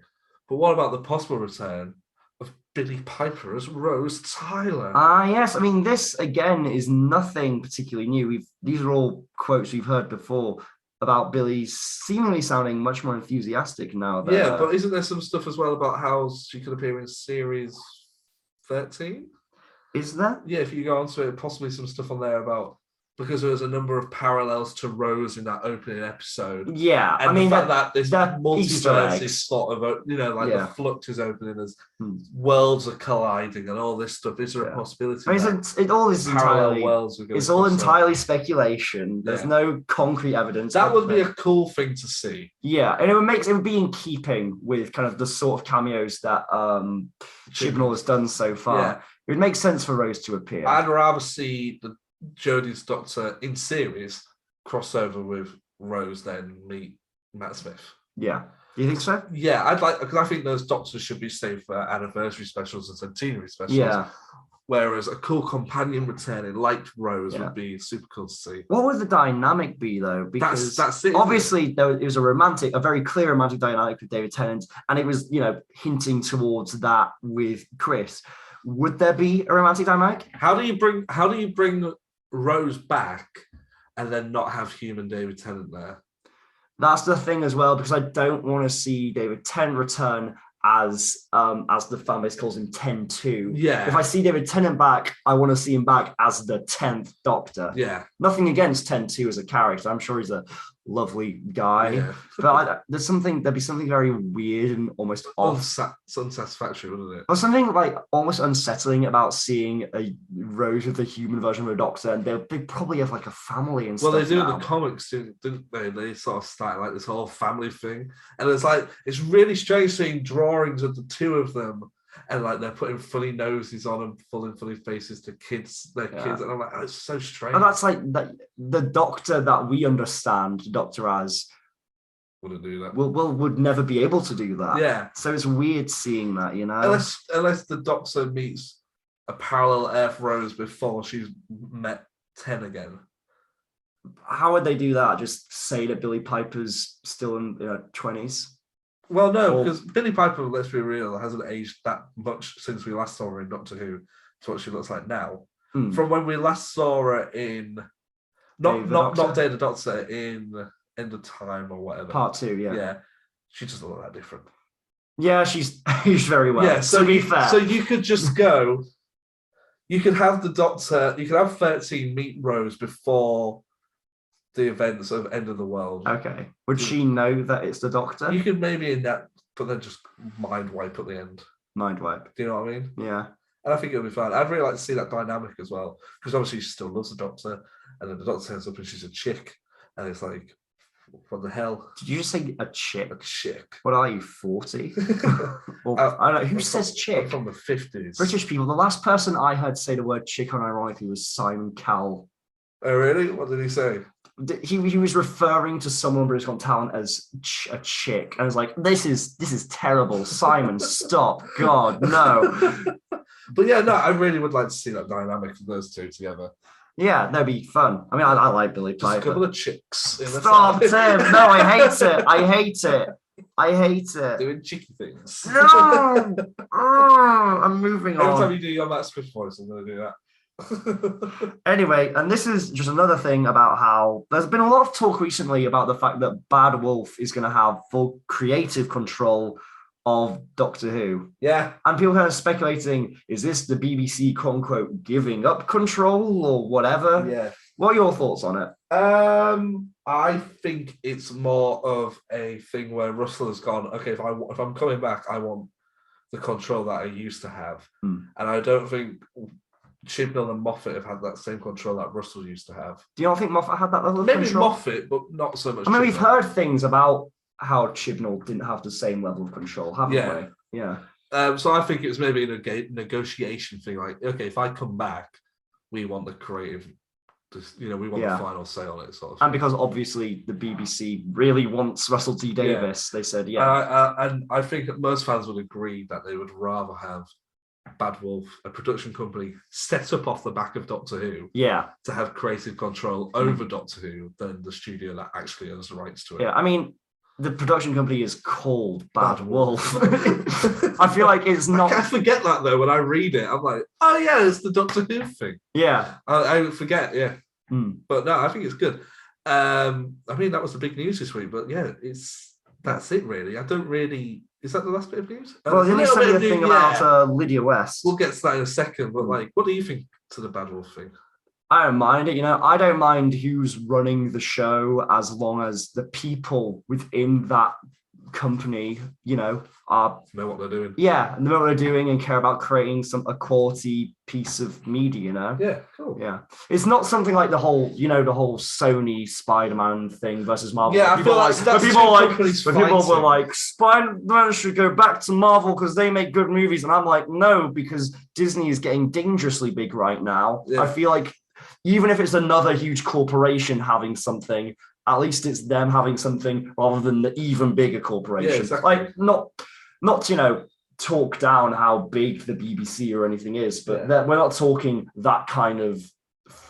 but what about the possible return of Billie Piper as Rose Tyler? Yes. I mean, this again is nothing particularly new. These are all quotes we've heard before about Billie seemingly sounding much more enthusiastic now. Yeah, but isn't there some stuff as well about how she could appear in series 13? Is there? Yeah, if you go on to it, possibly some stuff on there about, because there's a number of parallels to Rose in that opening episode. Yeah, and I mean, the fact that this multiverse is is sort of, the Flux is opening as worlds are colliding and all this stuff. Is there a possibility? I mean, it all is entirely. It's all entirely speculation. There's no concrete evidence. That would be a cool thing to see. Yeah, and it would be in keeping with kind of the sort of cameos that Chibnall has done so far. Yeah. It would make sense for Rose to appear. I'd rather see Jodie's Doctor in series crossover with Rose than meet Matt Smith. Yeah. Do you think so? Yeah, because I think those Doctors should be saved for anniversary specials and centenary specials. Yeah. Whereas a cool companion returning like Rose would be super cool to see. What would the dynamic be though? Because that's it. Obviously, it was a very clear romantic dynamic with David Tennant, and it was, hinting towards that with Chris. Would there be a romantic dynamic? How do you bring Rose back and then not have human David Tennant there? That's the thing as well, because I don't want to see David Tennant return as the fan base calls him 10-2. Yeah. If I see David Tennant back, I want to see him back as the 10th Doctor. Yeah. Nothing against 10-2 as a character. I'm sure he's a lovely guy. Yeah. But there'd be something very weird and almost unsatisfactory, wouldn't it? Or something like almost unsettling about seeing a Rose with a human version of a Doctor, and they probably have like a family and stuff. Well, they do now. in the comics, didn't they? They sort of start like this whole family thing, and it's really strange seeing drawings of the two of them, and like they're putting funny noses on them, funny faces to their kids, and I'm like, oh, it's so strange. And that's like the Doctor that we understand, Doctor as, wouldn't do that. Would never be able to do that. Yeah. So it's weird seeing that, Unless the Doctor meets a parallel Earth Rose before she's met 10 again. How would they do that? Just say that Billie Piper's still in her 20s? Well, no, because Billie Piper, let's be real, hasn't aged that much since we last saw her in Doctor Who to what she looks like now. From when we last saw her in not Day of the Doctor, in End of Time or whatever. Part 2, yeah. Yeah. She doesn't look that different. Yeah, she's aged very well. Yeah, so to be fair. So you could just go, you could have the Doctor, you could have 13 meet Rose before the events of End of the World. Okay. Would she know that it's the Doctor? You could maybe in that, but then just mind wipe at the end. Mind wipe. Do you know what I mean? Yeah. And I think it'll be fun. I'd really like to see that dynamic as well, because obviously she still loves the Doctor, and then the Doctor turns up and she's a chick, and it's like, what the hell? Did you just say a chick? A chick. What are you, 40? I don't know. Who says chick? I'm from the 50s. British people. The last person I heard say the word chick unironically was Simon Cowell. Oh, really? What did he say? He was referring to someone on British Got Talent as a chick, and I was like, "This is terrible, Simon. Stop, God, no." But yeah, no, I really would like to see that dynamic of those two together. Yeah, that'd be fun. I mean, I like Billie Piper. Just a couple of chicks. Stop, Tim. No, I hate it. Doing cheeky things. No. I'm moving on. Every time you do your Matt Smith voice, I'm going to do that. Anyway, and this is just another thing about how there's been a lot of talk recently about the fact that Bad Wolf is going to have full creative control of Doctor Who. Yeah. And people are speculating, is this the BBC, quote unquote, giving up control or whatever? Yeah. What are your thoughts on it? I think it's more of a thing where Russell has gone, okay, if I'm coming back, I want the control that I used to have. And I don't think Chibnall and Moffat have had that same control that Russell used to have. Do you not think Moffat had that level of Maybe control? Moffat, but not so much. I mean, Chibnall. we've heard things about how Chibnall didn't have the same level of control, haven't we? Yeah. So I think it was maybe a negotiation thing. Like, okay, if I come back, we want the creative we want the final say on it, sort of. And because obviously the BBC really wants Russell T Davies, they said, and I think that most fans would agree that they would rather have Bad Wolf, a production company set up off the back of Doctor Who, to have creative control over Doctor Who than the studio that actually owns the rights to it. Yeah, I mean, the production company is called Bad Wolf. I feel like it's not. I forget that though when I read it. I'm like, oh yeah, it's the Doctor Who thing. Yeah, I forget. Yeah, but no, I think it's good. I mean, that was the big news this week. But yeah, that's it really. I don't really. Is that the last bit of news? Well, the next thing about Lydia West. We'll get to that in a second. But like, what do you think to the Bad Wolf thing? I don't mind it, I don't mind who's running the show as long as the people within that company, know what they're doing. Yeah, know what they're doing and care about creating a quality piece of media, Yeah, cool. Yeah. It's not something like the whole Sony Spider-Man thing versus Marvel. Yeah, I feel like people were like, Spider-Man should go back to Marvel because they make good movies. And I'm like, no, because Disney is getting dangerously big right now. Yeah. I feel like even if it's another huge corporation having something, at least it's them having something rather than the even bigger corporation. Yeah, exactly. Like not talk down how big the BBC or anything is, but we're not talking that kind of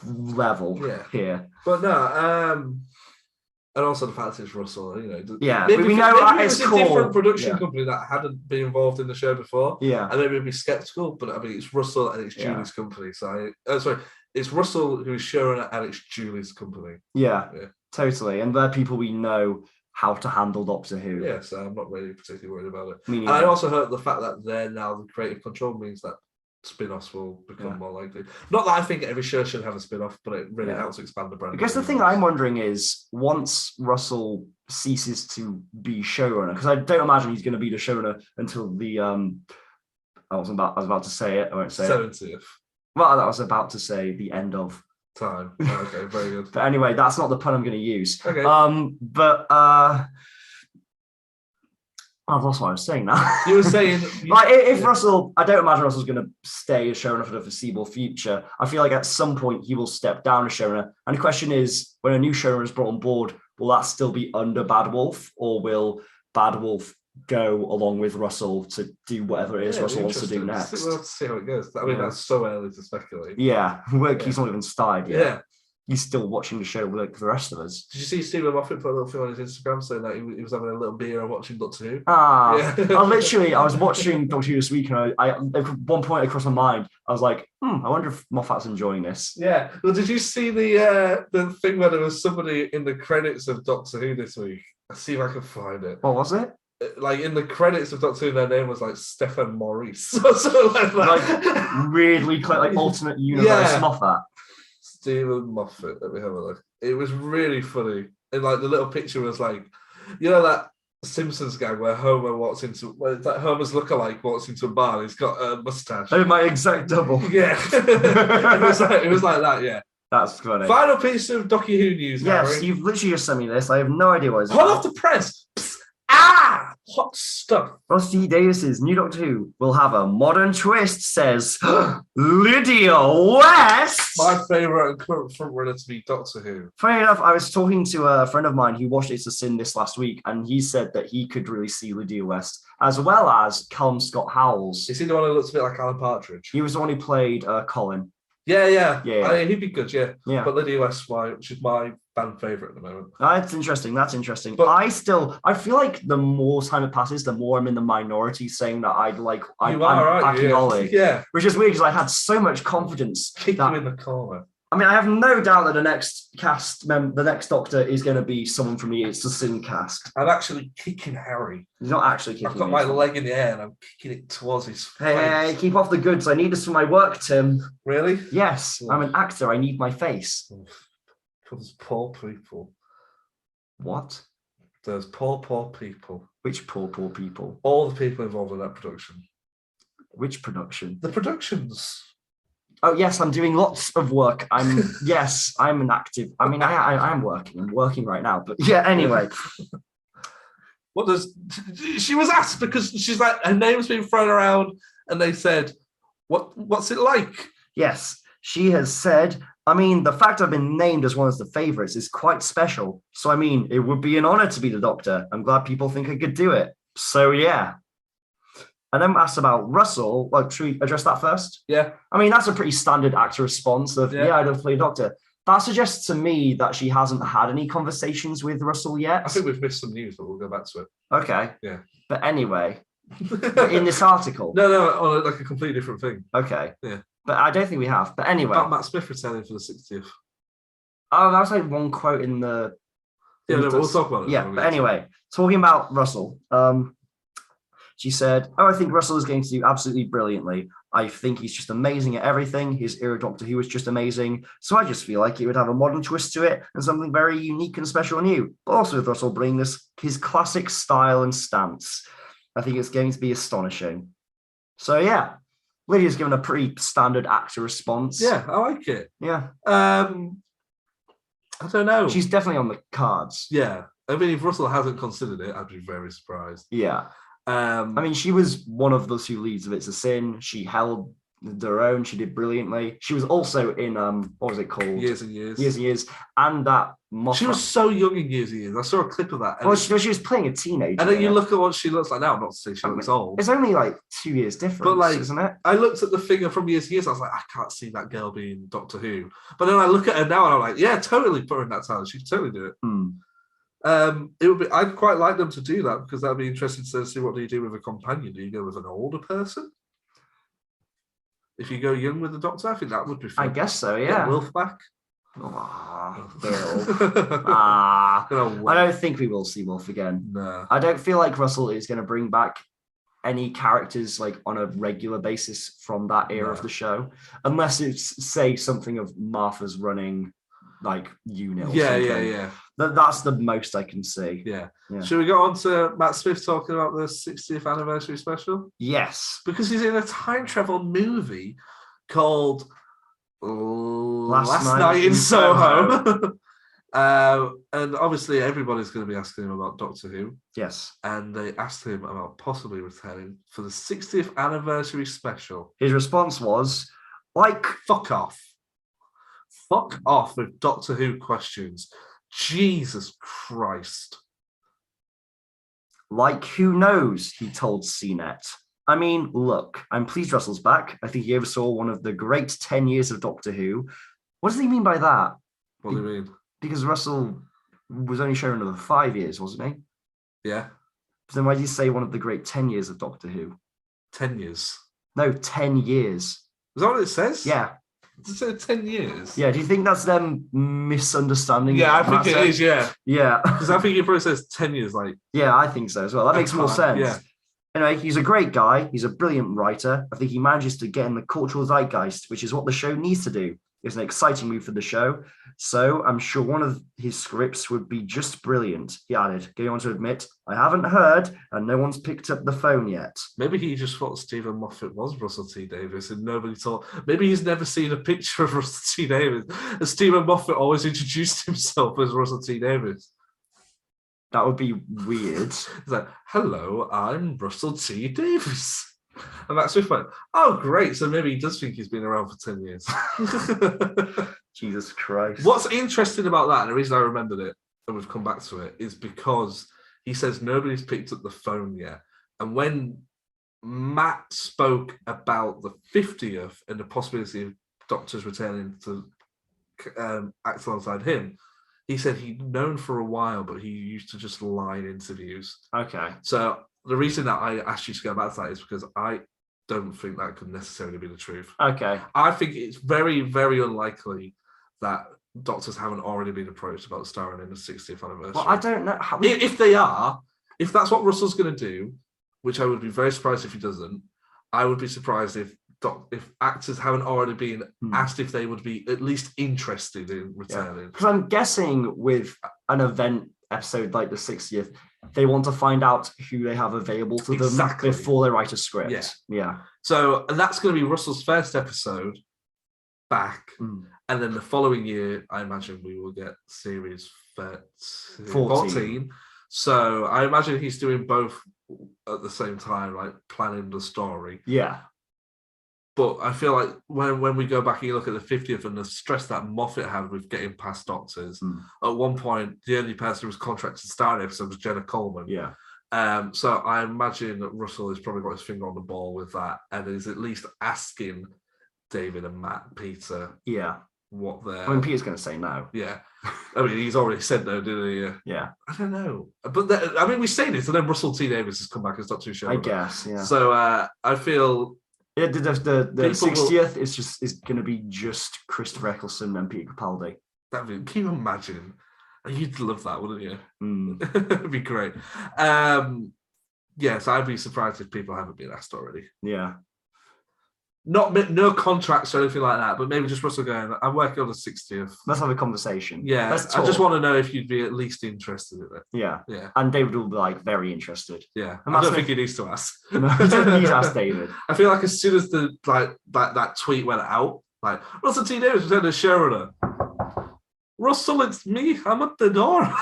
level here. But no, and also the fact it's Russell, we know it's a different production company that hadn't been involved in the show before. Yeah, and they would be skeptical, but I mean, it's Russell and it's Julie's company. So, it's Russell who is showrunner and it's Julie's company. Yeah, totally. And they're people we know how to handle Doctor Who. Yeah, so I'm not really particularly worried about it. And I also heard the fact that they're now the creative control means that spin-offs will become more likely. Not that I think every show should have a spin-off, but it really helps expand the brand. I guess the thing I'm wondering is, once Russell ceases to be showrunner, because I don't imagine he's going to be the showrunner until the I was about to say it. I won't say 70th. Well, I was about to say the end of time. Okay, very good. But anyway, that's not the pun I'm going to use. Okay. But I've lost what I was saying now. You were saying if Russell, I don't imagine Russell's going to stay as showrunner for the foreseeable future. I feel like at some point he will step down as showrunner. And the question is, when a new showrunner is brought on board, will that still be under Bad Wolf, or will Bad Wolf go along with Russell to do whatever it is Russell wants to do next? We'll have to see how it goes. I mean, that's so early to speculate. Yeah, he's not even started yet. Yeah. He's still watching the show like the rest of us. Did you see Stephen Moffat put a little thing on his Instagram saying that he was having a little beer and watching Doctor Who? I was watching Doctor Who this week, and I at one point across my mind, I was like, I wonder if Moffat's enjoying this. Yeah. Well, did you see the thing where there was somebody in the credits of Doctor Who this week? I'll see if I can find it. What was it? Like in the credits of Doctor Who, their name was like Stefan Maurice or something like that. Like weirdly, like alternate universe Moffat. Stephen Moffat. Let me have a look. It was really funny. And like the little picture was like, that Simpsons gag where Homer walks into, it's like Homer's lookalike walks into a bar and he's got a mustache. Oh, my exact double. Yeah. it was like that, yeah. That's funny. Final piece of Doctor Who news, yes, Harry. You've literally just sent me this. I have no idea what it's about. Hold off the press. Hot stuff. Russell T Davies's new Doctor Who will have a modern twist, says Lydia West. My favourite and current frontrunner to be Doctor Who. Funny enough, I was talking to a friend of mine who watched It's a Sin this last week, and he said that he could really see Lydia West, as well as Callum Scott Howells. Is he the one who looks a bit like Alan Partridge? He was the one who played Colin. Yeah. I mean, he'd be good, yeah. But Lydia West, which is my fan favourite at the moment. That's interesting. But I feel like the more time it passes, the more I'm in the minority saying that I'm backing Ollie. Yeah. Which is weird because I had so much confidence. Kick you in the corner. I mean, I have no doubt that the next the next Doctor is going to be someone from the It's a Sin cast. I'm actually kicking Harry. He's not actually kicking. I've got my leg in the air and I'm kicking it towards his face. Hey, keep off the goods. I need this for my work, Tim. Really? Yes. I'm an actor. I need my face. Those poor people. What? Those poor people. Which poor people? All the people involved in that production. Which production? The productions. Oh yes, I'm doing lots of work. I'm an active. I mean, I'm working. I'm working right now. But yeah, anyway. She was asked because she's like, her name's been thrown around, and they said, "What's it like?" Yes, she has said I mean, the fact I've been named as one of the favourites is quite special. So, I mean, it would be an honour to be the Doctor. I'm glad people think I could do it. So, yeah. And then asked about Russell. Well, should we address that first? Yeah. I mean, that's a pretty standard actor response of, yeah, I'd love to play a Doctor. That suggests to me that she hasn't had any conversations with Russell yet. I think we've missed some news, but we'll go back to it. Okay. Yeah. But anyway, in this article. No, on like a completely different thing. Okay. Yeah. But I don't think we have. But anyway. About Matt Smith returning for the 60th. Oh, that was like one quote in the... Yeah, no, we'll talk about it. Yeah, but anyway, talking about Russell, she said, I think Russell is going to do absolutely brilliantly. I think he's just amazing at everything. His era Doctor Who was just amazing. So I just feel like it would have a modern twist to it and something very unique and special and new. But also with Russell bringing his classic style and stance. I think it's going to be astonishing. So yeah, Lydia's given a pretty standard actor response. Yeah, I like it. Yeah. I don't know. She's definitely on the cards. Yeah. I mean, if Russell hasn't considered it, I'd be very surprised. Yeah. I mean, she was one of the two leads of It's a Sin. She held her own. She did brilliantly. She was also in, what was it called? Years and Years. Years and Years. And that Moffat. She was so young in Years and Years. I saw a clip of that. Well, she was playing a teenager. And then you look at what she looks like now. I'm not to say she looks old. It's only like 2 years difference, but like, isn't it? I looked at the figure from Years and Years. I was like, I can't see that girl being Doctor Who. But then I look at her now and I'm like, yeah, totally put her in that talent. She could totally do it. It would be. I'd quite like them to do that because that'd be interesting to see what do you do with a companion. Do you go with an older person? If you go young with the Doctor, I think that would be fun. I guess so. Yeah. Wilf back. Bill. I don't think we will see Wolf again. No. I don't feel like Russell is going to bring back any characters like on a regular basis from that era of the show, unless it's say something of Martha's running like unit. Or something. Yeah. That's the most I can see. Yeah. Should we go on to Matt Smith talking about the 60th anniversary special? Yes. Because he's in a time travel movie called Last Night in Soho. And obviously everybody's going to be asking him about Doctor Who. Yes. And they asked him about possibly returning for the 60th anniversary special. His response was, like, fuck off. Fuck off with Doctor Who questions. Jesus Christ. Like, who knows, he told CNET. I mean, look, I'm pleased Russell's back. I think he oversaw one of the great 10 years of Doctor Who. What does he mean by that? What do you mean? Because Russell was only shown another 5 years, wasn't he? Yeah. But then why did he say one of the great 10 years of Doctor Who? 10 years? No, 10 years. Is that what it says? Yeah. Does it say 10 years? Yeah, do you think that's them misunderstanding? Yeah, I think it is, yeah. Yeah. Because I think it probably says 10 years, like... Yeah, I think so as well. That makes more sense. Yeah. Anyway, he's a great guy. He's a brilliant writer. I think he manages to get in the cultural zeitgeist, which is what the show needs to do. It's an exciting move for the show. So I'm sure one of his scripts would be just brilliant, he added, going on to admit, I haven't heard and no one's picked up the phone yet. Maybe he just thought Stephen Moffat was Russell T Davies and nobody told... Maybe he's never seen a picture of Russell T Davies. And Stephen Moffat always introduced himself as Russell T Davies. That would be weird. He's like, hello, I'm Russell T Davies. And Matt Smith went, oh, great. So maybe he does think he's been around for 10 years. Jesus Christ. What's interesting about that, and the reason I remembered it, and we've come back to it, is because he says nobody's picked up the phone yet. And when Matt spoke about the 50th and the possibility of doctors returning to act alongside him, he said he'd known for a while, but he used to just lie in interviews. Okay. So the reason that I asked you to go back to that is because I don't think that could necessarily be the truth. Okay. I think it's very, very unlikely that doctors haven't already been approached about starring in the 60th anniversary. Well, I don't know. If they are, if that's what Russell's going to do, which I would be very surprised if he doesn't, I would be surprised if actors haven't already been asked if they would be at least interested in returning. Because I'm guessing with an event episode like the 60th, they want to find out who they have available to them before they write a script. Yeah. So, and that's going to be Russell's first episode back. And then the following year, I imagine we will get series 14. So I imagine he's doing both at the same time, like planning the story. Yeah. But I feel like when we go back and you look at the 50th and the stress that Moffat had with getting past doctors, at one point, the only person who was contracted to star in the episode was Jenna Coleman. Yeah. So I imagine that Russell has probably got his finger on the ball with that and is at least asking David and Matt, Peter, what they're... I mean, Peter's going to say no. Yeah. I mean, he's already said no, didn't he? Yeah. I don't know. But, I mean, we've seen it, and then Russell T. Davies has come back as Dr. Who. I guess, yeah. So I feel... Yeah, the 60th is going to be just Christopher Eccleston and Peter Capaldi. Can you imagine? You'd love that, wouldn't you? It'd be great. Yes, I'd be surprised if people haven't been asked already. Yeah. No contracts or anything like that, but maybe just Russell going, I'm working on the 60th. Let's have a conversation. Yeah, I just want to know if you'd be at least interested in it. Yeah. And David will be like very interested. Yeah. I don't think he needs to ask. No, he doesn't need to ask David. I feel like as soon as the that tweet went out, like Russell T. Davies was in the showrunner. Russell, it's me. I'm at the door.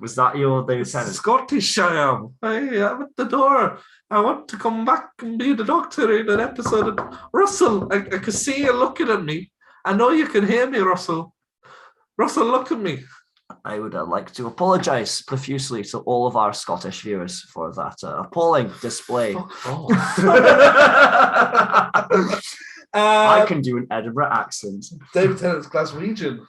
Was that your David Tennant? Scottish I am. I'm at the door. I want to come back and be the Doctor in an episode. Russell, I can see you looking at me. I know you can hear me, Russell. Russell, look at me. I would like to apologise profusely to all of our Scottish viewers for that appalling display. I can do an Edinburgh accent. David Tennant's Glaswegian.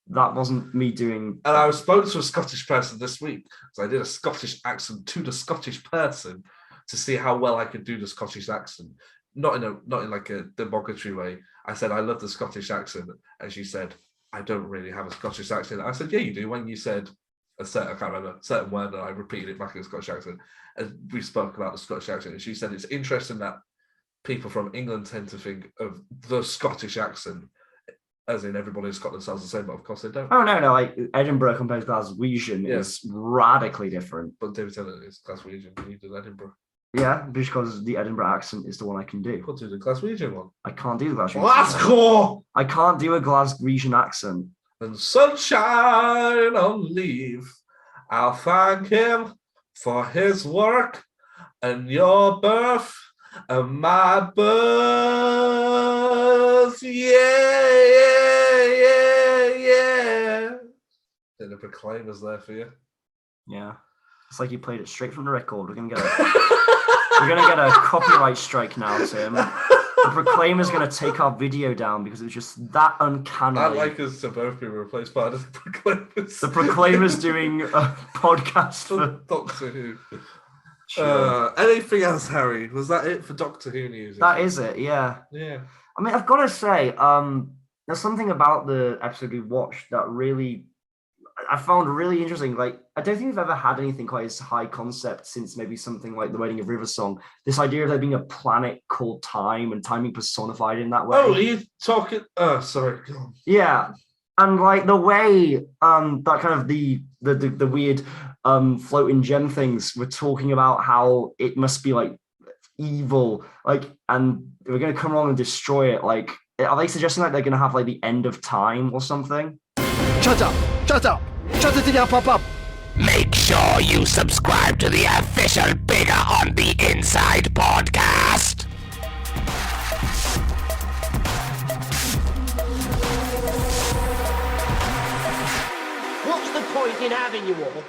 That wasn't me doing... And I was spoken to a Scottish person this week. So I did a Scottish accent to the Scottish person to see how well I could do the Scottish accent. Not in like a derogatory way. I said, I love the Scottish accent. And she said, I don't really have a Scottish accent. I said, yeah, you do. When you said I can't remember, a certain word, and I repeated it back in a Scottish accent. And we spoke about the Scottish accent. And she said, it's interesting that people from England tend to think of the Scottish accent as in everybody in Scotland sounds the same, but of course they don't. Oh, no. Like Edinburgh compared to Glaswegian is radically different. But David Tennant is Glaswegian. You did Edinburgh. Yeah, because the Edinburgh accent is the one I can do. We'll do the Glaswegian one. I can't do the Glaswegian Glasgow! I can't do a Glaswegian accent. And sunshine on leave. I'll thank him for his work and your birth and my birth. Yeah. The Proclaimer's there for you. Yeah. It's like you played it straight from the record. We're gonna get a copyright strike now, Tim. The Proclaimer's gonna take our video down because it was just that uncanny. I'd like us to both be replaced by the Proclaimers. The Proclaimer's doing a podcast for Doctor Who. Sure. Anything else, Harry? Was that it for Doctor Who news? That is it, yeah. Yeah. I mean, I've got to say, there's something about the episode we watched that I found really interesting. Like, I don't think we've ever had anything quite as high concept since maybe something like The Wedding of Riversong. This idea of there being a planet called Time and time being personified in that way. Oh, are you talking? Sorry. Go on. Yeah. And like the way that kind of the weird floating gem things were talking about how it must be like evil, like, and we're going to come along and destroy it. Like, are they suggesting like they're going to have like the end of time or something? Shut up! Shut up! Shut it down, pop up! Make sure you subscribe to the official Bigger on the Inside podcast. What's the point in having you all?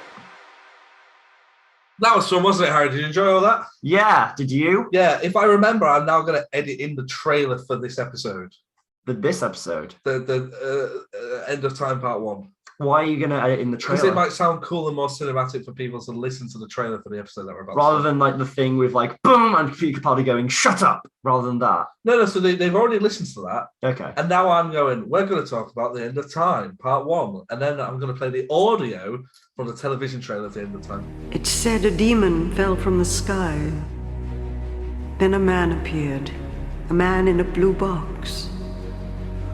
That was fun, wasn't it, Harry? Did you enjoy all that? Yeah. Did you? Yeah. If I remember, I'm now going to edit in the trailer for this episode. This episode? The End of Time Part 1. Why are you going to edit in the trailer? Because it might sound cool and more cinematic for people to listen to the trailer for the episode that we're about rather than like the thing with like, boom, and Peter Capaldi going, shut up, rather than that. No, so they've already listened to that. Okay. And now I'm going, we're going to talk about The End of Time, Part 1. And then I'm going to play the audio from the television trailer of The End of Time. It said a demon fell from the sky. Then a man appeared. A man in a blue box.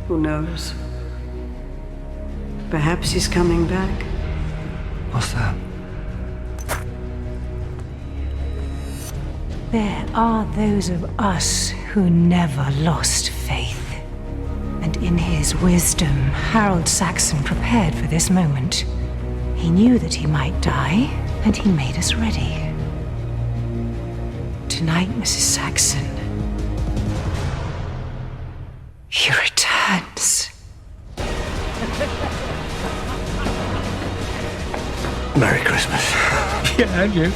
Who knows? Perhaps he's coming back. What's that? There are those of us who never lost faith. And in his wisdom, Harold Saxon prepared for this moment. He knew that he might die, and he made us ready. Tonight, Mrs. Saxon, Can you?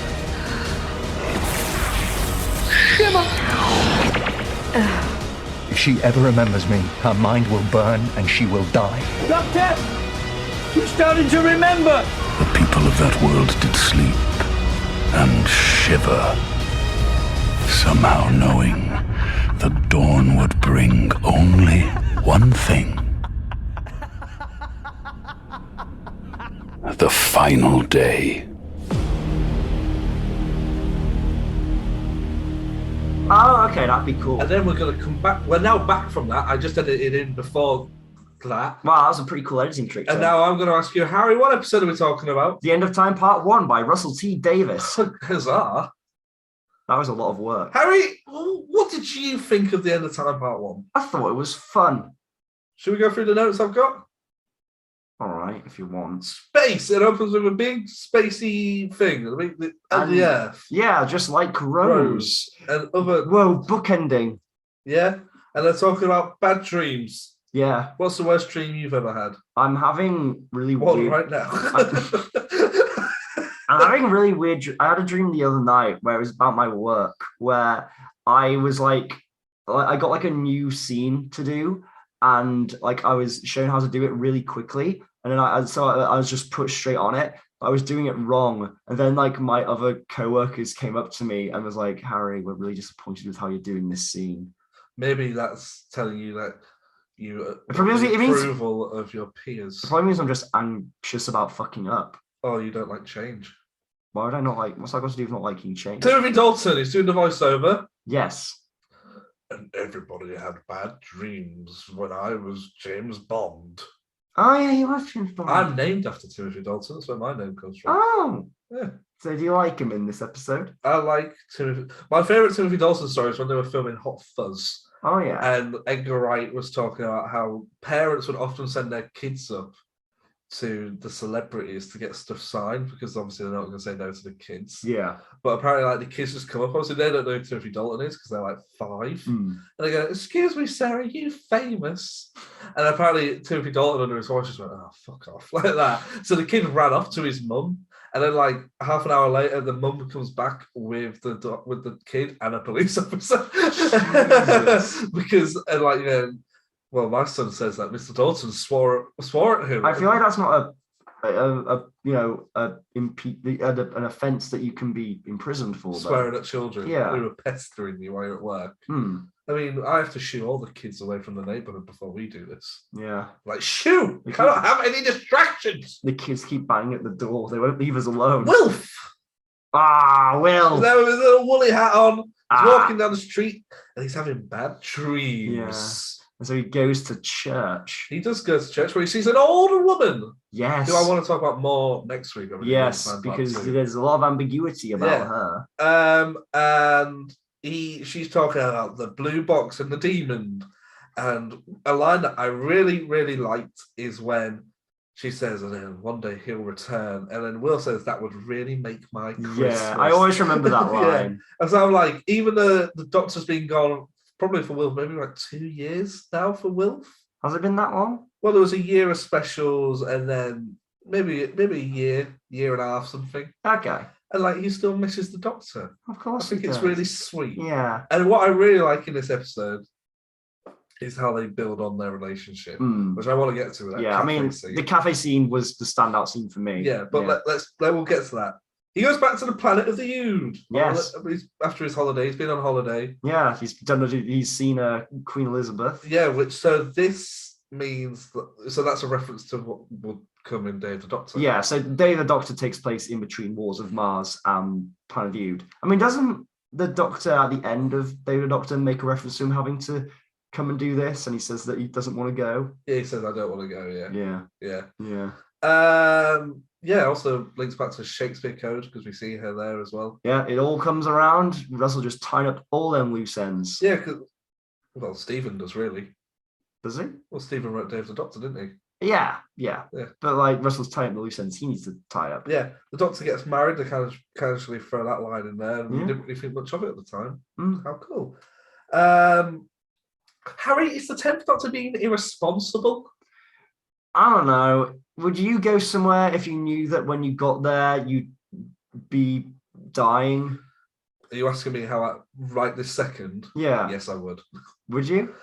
If she ever remembers me, her mind will burn and she will die. Doctor! She's starting to remember! The people of that world did sleep and shiver, somehow knowing the dawn would bring only one thing. The final day. Oh, okay, that'd be cool. And then we're going to come back. We're now back from that. I just edited it in before that. Wow, that was a pretty cool editing trick. And now I'm going to ask you, Harry, what episode are we talking about? The End of Time Part 1 by Russell T. Davis. Huzzah. That was a lot of work. Harry, what did you think of The End of Time Part 1? I thought it was fun. Should we go through the notes I've got? All right, if you want. Space. It opens with a big spacey thing. The Earth. Yeah, just like Rose. And other... Whoa, bookending. Yeah, and they're talking about bad dreams. Yeah. What's the worst dream you've ever had? I'm having really weird... right now. I'm having really weird... I had a dream the other night where it was about my work, where I was like... I got like a new scene to do, and like I was shown how to do it really quickly. And then I was just put straight on it. I was doing it wrong. And then like my other co-workers came up to me and was like, Harry, we're really disappointed with how you're doing this scene. Maybe that's telling you that you approval of your peers. The problem is I'm just anxious about fucking up. Oh, you don't like change. Why would I not like, what's that got to do with not liking change? Timothy Dalton is doing the voiceover. Yes. And everybody had bad dreams when I was James Bond. Oh, yeah, you was James Bond. I'm named after Timothy Dalton. That's where my name comes from. Oh. Yeah. So do you like him in this episode? I like Timothy. My favourite Timothy Dalton story is when they were filming Hot Fuzz. Oh, yeah. And Edgar Wright was talking about how parents would often send their kids up to the celebrities to get stuff signed because obviously they're not going to say no to the kids. Yeah. But apparently, like, the kids just come up. Obviously, they don't know who Timothy Dalton is because they're like 5. And they go, "Excuse me, Sarah, you famous?" And apparently, Timothy Dalton under his voice just went, "Oh, fuck off," like that. So the kid ran off to his mum. And then, like, half an hour later, the mum comes back with the kid and a police officer. Because, like, you know, well, my son says that Mr. Dalton swore at him. I feel like that's not an offence that you can be imprisoned for. Swearing at children who are pestering you while you're at work. I mean, I have to shoo all the kids away from the neighbourhood before we do this. Yeah. Like, shoo! We cannot have any distractions! The kids keep banging at the door. They won't leave us alone. Wilf! Ah, Will! There with his little woolly hat on. He's walking down the street and he's having bad dreams. Yeah. And so he goes to church. He does go to church where he sees an older woman. Yes. Who I want to talk about more next week. Yes, because there's a lot of ambiguity about her. And she's talking about the blue box and the demon. And a line that I really, really liked is when she says, and then one day he'll return. And then Will says, that would really make my Christmas. Yeah, I always remember that line. Yeah. And so I'm like, even the Doctor's been gone probably for Will, maybe like 2 years now for Will. Has it been that long? Well, there was a year of specials and then maybe a year and a half, something. Okay. And like he still misses the Doctor. Of course. I think it's really sweet. Yeah. And what I really like in this episode is how they build on their relationship, which I want to get to. Yeah, I mean, the cafe scene was the standout scene for me. Yeah, but we'll get to that. He goes back to the planet of the Ood. Yes. After his holiday, he's been on holiday. Yeah, he's seen Queen Elizabeth. Yeah, this means so that's a reference to what will come in Day of the Doctor. Yeah, so Day of the Doctor takes place in between Wars of Mars and Planet of the Ood. I mean, doesn't the Doctor at the end of Day of the Doctor make a reference to him having to come and do this, and he says that he doesn't want to go? Yeah, he says, "I don't want to go." Yeah. Also links back to Shakespeare Code because we see her there as well. Yeah, it all comes around. Russell just tying up all them loose ends. Yeah, well, Stephen does really. Does he? Well, Stephen wrote Day of the Doctor, didn't he? Yeah. But like Russell's tying up the loose ends, he needs to tie up. Yeah, the Doctor gets married. They kind of casually throw that line in there, and we didn't really think much of it at the time. How cool. Harry, is the 10th Doctor being irresponsible? I don't know. Would you go somewhere if you knew that when you got there, you'd be dying? Are you asking me how right this second? Yeah. Yes, I would. Would you?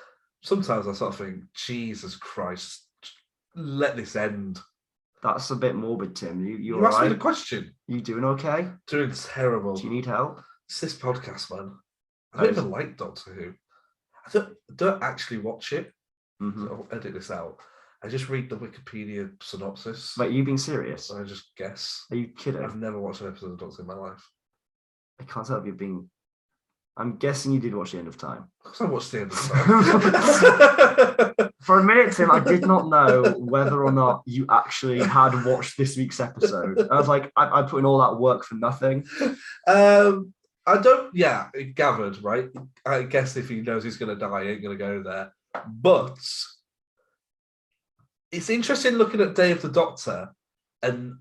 Sometimes I sort of think, Jesus Christ, let this end. That's a bit morbid, Tim. You asked me right? the question. You doing okay? Doing terrible. Do you need help? It's this podcast, man. I don't even like Doctor Who. I don't actually watch it. So I'll edit this out. I just read the Wikipedia synopsis. Wait, are you being serious? I just guess. Are you kidding? I've never watched an episode of Doctor in my life. I can't tell if you're being... I'm guessing you did watch The End of Time. Of course I watched The End of Time. For a minute, Tim, I did not know whether or not you actually had watched this week's episode. I was like, I put in all that work for nothing. I don't, yeah, it gathered, right? I guess if he knows he's going to die, he ain't going to go there. But it's interesting looking at Day of the Doctor, and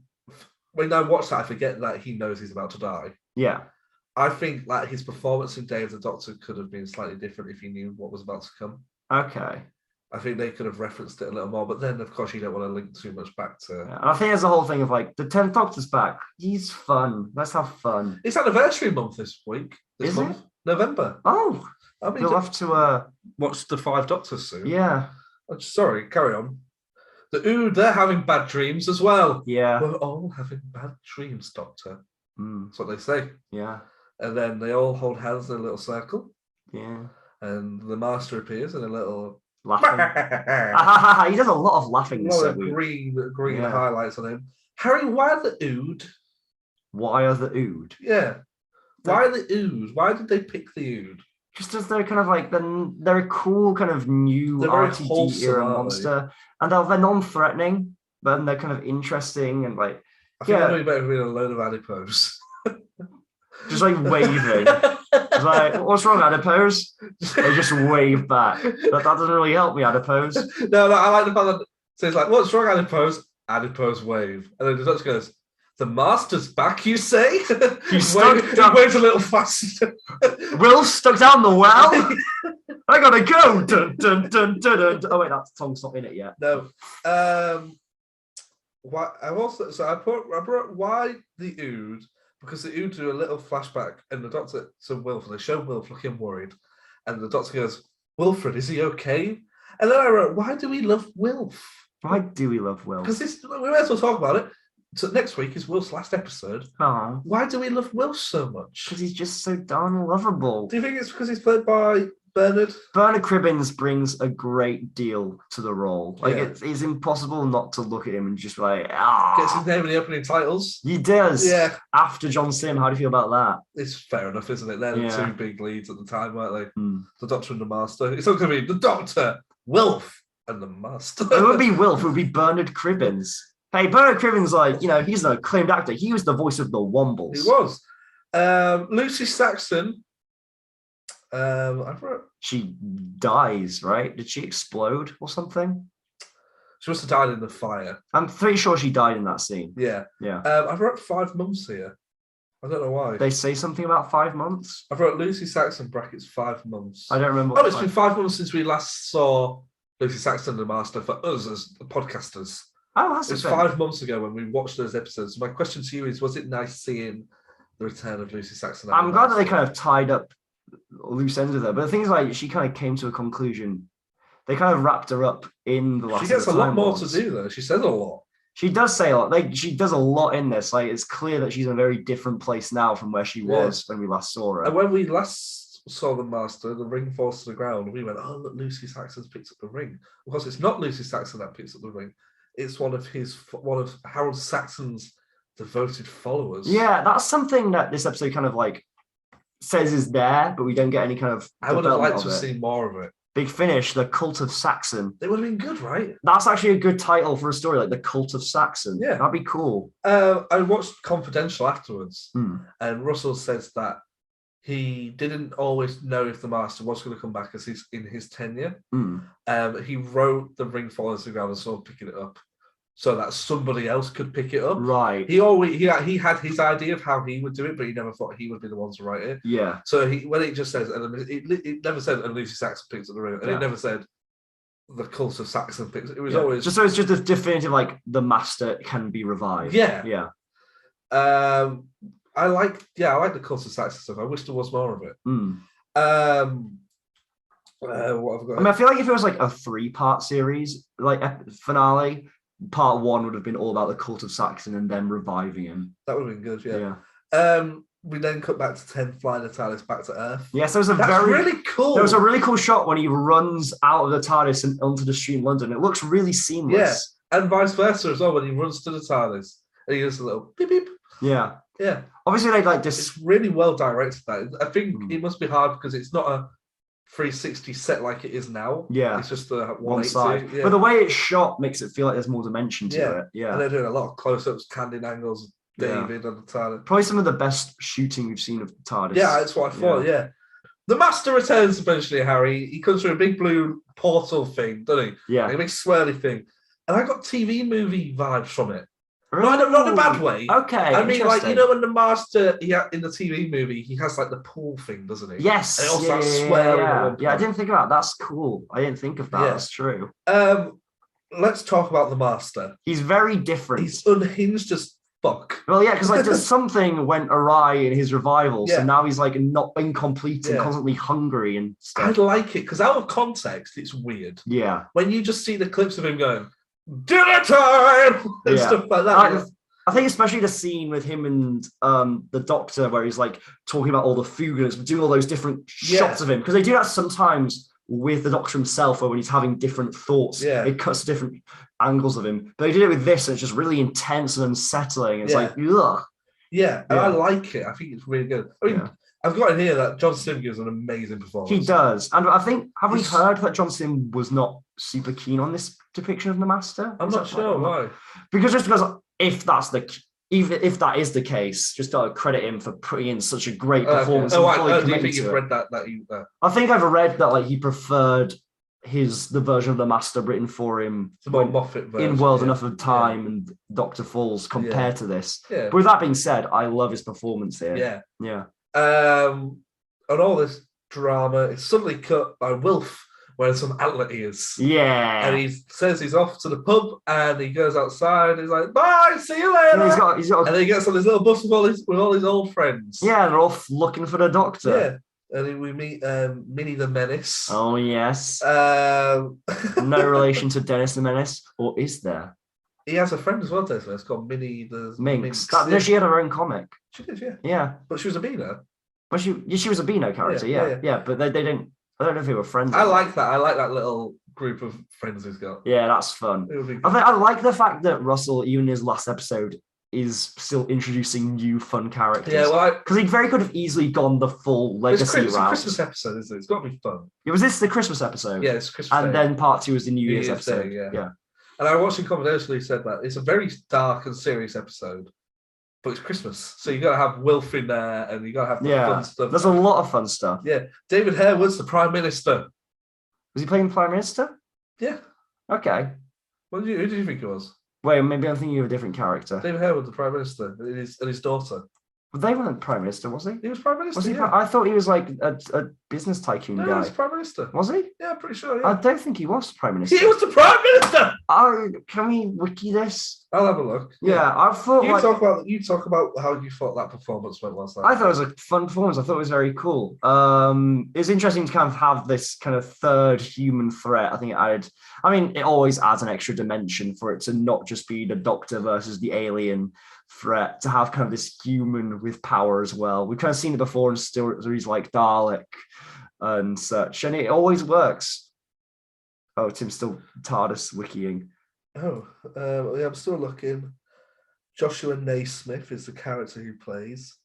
when I watch that, I forget that he knows he's about to die. Yeah. I think that his performance in Day of the Doctor could have been slightly different if he knew what was about to come. Okay. I think they could have referenced it a little more, but then, of course, you don't want to link too much back to... Yeah. And I think there's the whole thing of, like, the 10th Doctor's back. He's fun. Let's have fun. It's anniversary month this week. This month. November. Oh. I mean, you'll have to... watch the 5 Doctors soon. Yeah. Sorry, carry on. The Ood, they're having bad dreams as well. Yeah. We're all having bad dreams, Doctor. That's what they say. Yeah. And then they all hold hands in a little circle. Yeah. And the Master appears in a little... Laughing. He does a lot of laughing this week. Green highlights on him. Harry, why are the Ood? Why are the Ood? Yeah. Why the Ood? Why did they pick the Ood? Just as they're kind of like, they're a cool kind of new RTD era monster. And they're non-threatening, but they're kind of interesting and like... I think they'd be better being a load of adipose. Just like waving. It's like, what's wrong, adipose? They just wave back. That doesn't really help me, adipose. No, I like the fact that so it's like, what's wrong, adipose? Adipose wave. And then the Doctor goes, the Master's back, you say? He waves a little faster. Will's stuck down the well? I gotta go. Dun, dun, dun, dun, dun. Oh wait, that song's not in it yet. No. Why I brought why the Ood, because the Ood do a little flashback and the Doctor to Wilfred, they show Wilf looking worried, and the Doctor goes, Wilfred, is he okay? And then I wrote, why do we love Wilf? Why do we love Wilf? Because we might as well talk about it. So next week is Wilf's last episode. Oh. Why do we love Wilf so much? Because he's just so darn lovable. Do you think it's because he's played by Bernard? Bernard Cribbins brings a great deal to the role. Like it's impossible not to look at him and just be like, Gets his name in the opening titles. He does. Yeah. After John Sim, how do you feel about that? It's fair enough, isn't it? They're the two big leads at the time, weren't they? The Doctor and the Master. It's not going to be the Doctor, Wilf, and the Master. It would be Wilf. It would be Bernard Cribbins. Hey, Bernard Cribbins, like, he's an acclaimed actor. He was the voice of the Wombles. He was. Lucy Saxon. She dies, right? Did she explode or something? She must have died in the fire. I'm pretty sure she died in that scene. Yeah. Yeah. I've wrote 5 months here. I don't know why. They say something about 5 months? I've wrote Lucy Saxon brackets 5 months. I don't remember. Oh, it's been 5 months since we last saw Lucy Saxon the Master for us as podcasters. Oh, that's it was 5 months ago when we watched those episodes. My question to you is, was it nice seeing the return of Lucy Saxon? I'm glad that they kind of tied up loose ends with her. But the thing is, like, she kind of came to a conclusion. They kind of wrapped her up in the last. She gets a lot more to do, though. She says a lot. She does say a lot. Like, she does a lot in this. Like, it's clear that she's in a very different place now from where she was when we last saw her. And when we last saw the Master, the ring falls to the ground. We went, "Oh, look, Lucy Saxon's picked up the ring." Of course, it's not Lucy Saxon that picks up the ring. It's one of Harold Saxon's devoted followers. Yeah, that's something that this episode kind of like says is there, but we don't get any kind of. I would have liked to have seen more of it. Big Finish, the Cult of Saxon. They would have been good, right? That's actually a good title for a story, like the Cult of Saxon. Yeah, that'd be cool. I watched Confidential afterwards, and Russell says that he didn't always know if the Master was going to come back as he's in his tenure. He wrote the ring falling to the ground and sort of picking it up, so that somebody else could pick it up. Right. He had his idea of how he would do it, but he never thought he would be the one to write it. Yeah. So when it just says, and it never said, and Lucy Saxon picks up the ring, and it never said the Cult of Saxon picks. It was always just so it's just a definitive, like the Master can be revived. Yeah. Yeah. I like the Cult of Saxon stuff. I wish there was more of it. What have I got? I mean, I feel like if it was like a 3-part series, like finale, part 1 would have been all about the Cult of Saxon and then reviving him. That would have been good, yeah. We then cut back to 10 flying the TARDIS back to Earth. Yes, there was really cool. There was a really cool shot when he runs out of the TARDIS and onto the street in London. It looks really seamless. Yeah, and vice versa as well when he runs to the TARDIS and he does a little beep beep. Yeah. Yeah. Obviously, they like this. It's really well directed. That I think it must be hard because it's not a 360 set like it is now. Yeah, it's just the one side. Yeah. But the way it's shot makes it feel like there's more dimension to it. Yeah, and they're doing a lot of close-ups, candid angles. David on the TARDIS. Probably some of the best shooting we've seen of the TARDIS. Yeah, that's what I thought. Yeah. The Master returns eventually, Harry. He comes through a big blue portal thing, doesn't he? Yeah, like a big swirly thing, and I got TV movie vibes from it. Not in a bad way. Okay. I mean, like, you know, when the Master, in the TV movie, he has like the pool thing, doesn't he? Yes. And it also starts swearing. Yeah, I didn't think about that. That's cool. I didn't think of that. Yeah. That's true. Let's talk about the Master. He's very different. He's unhinged as fuck. Well, yeah, because like something went awry in his revival, so now he's like not incomplete and constantly hungry and stuff. I like it because out of context, it's weird. Yeah. When you just see the clips of him going, dinner time and stuff like that. I think especially the scene with him and the Doctor where he's like talking about all the Fugas, doing all those different shots of him, because they do that sometimes with the Doctor himself, or when he's having different thoughts, it cuts different angles of him. But they did it with this, and it's just really intense and unsettling. It's like, ugh. Yeah, and I like it. I think it's really good. I mean, I've got in here that John Sim gives an amazing performance. He does. And I think, have we heard that John Sim was not super keen on this depiction of the Master? I'm not sure why. Because if that is the case, just credit him for putting in such a great performance. Do you think you've read that? I think I've read that like he preferred the version of the Master written for him, the more Moffat version, in World Enough of Time and Dr. Falls compared to this. Yeah. But with that being said, I love his performance here. Yeah. And all this drama is suddenly cut by Wilf wearing some antler ears. Yeah. And he says he's off to the pub and he goes outside. He's like, bye, see you later. And he's got and then he gets on his little bus with all his old friends. Yeah, they're all looking for the Doctor. Yeah. And then we meet Minnie the Menace. Oh, yes. No relation to Dennis the Menace, or is there? He has a friend as well, Dennis. It's called Minnie the Minx. She had her own comic. She did, yeah. Yeah. But she was a Beano. But she was a Beano character, yeah. But they didn't. I don't know if they were friends. I like that. I like that little group of friends he's got. Yeah, that's fun. I like the fact that Russell, even in his last episode, is still introducing new fun characters. Yeah, well, because he very could have easily gone the full legacy route. It's a Christmas episode, isn't it? It's got to be fun. Yeah, was this the Christmas episode? Yeah, it's Christmas. And then part 2 was the New Year's episode. Day, yeah. And I watched him confidentially said that it's a very dark and serious episode, but it's Christmas, so you got to have Wilf in there, and you got to have the fun stuff. There's a lot of fun stuff. Yeah, David Harewood's the Prime Minister. Was he playing Prime Minister? Yeah. Okay. Who did you think it was? Wait, maybe I'm thinking of a different character. David Harewood, the Prime Minister, and his daughter. Well, they weren't Prime Minister, was he? He was Prime Minister. Was he? I thought he was like a business tycoon guy. No, he was Prime Minister. Was he? Yeah, I'm pretty sure. Yeah. I don't think he was Prime Minister. He was the Prime Minister. Can we wiki this? I'll have a look. Yeah, I thought. You talk about how you thought that performance went last night. I thought it was a fun performance. I thought it was very cool. It's interesting to kind of have this kind of third human threat. I think it always adds an extra dimension for it to not just be the Doctor versus the alien threat, to have kind of this human with power as well. We've kind of seen it before in stories like Dalek and such, and it always works. Oh, Tim's still TARDIS wikiing. Oh, yeah, I'm still looking. Joshua Naismith is the character who plays.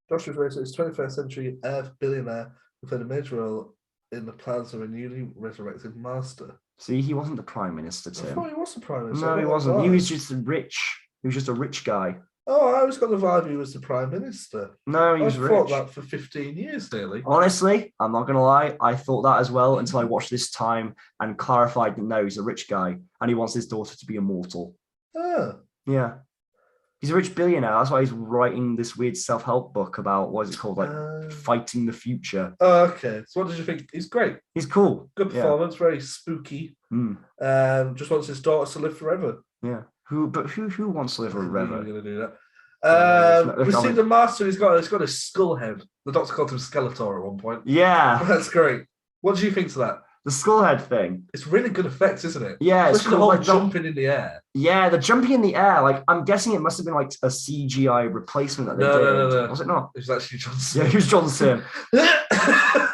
Joshua Naismith is 21st century Earth billionaire who played a major role in the plans of a newly resurrected Master. See, he wasn't the Prime Minister, Tim. I thought he was the Prime Minister. No, he wasn't. He was just rich. He was just a rich guy. Oh, I always got the vibe he was the Prime Minister. No, he was rich. I thought that for 15 years nearly. Honestly, I'm not going to lie. I thought that as well until I watched this time and clarified that no, he's a rich guy and he wants his daughter to be immortal. Oh. Yeah. He's a rich billionaire. That's why he's writing this weird self-help book about, what is it called? Like fighting the future. Oh, okay. So what did you think? He's great. He's cool. Good performance, very spooky. Just wants his daughter to live forever. Yeah. Who wants to live a river? Going to do that. We see the Master. He's got a skull head. The Doctor called him Skeletor at one point. Yeah, that's great. What do you think to that? The skull head thing. It's really good effects, isn't it? Yeah, especially it's cool. the whole like jumping in the air. Yeah, the jumping in the air. Like, I'm guessing it must have been like a CGI replacement that they did. No. Was it not? It was actually John Sim. Yeah, it was John Sim.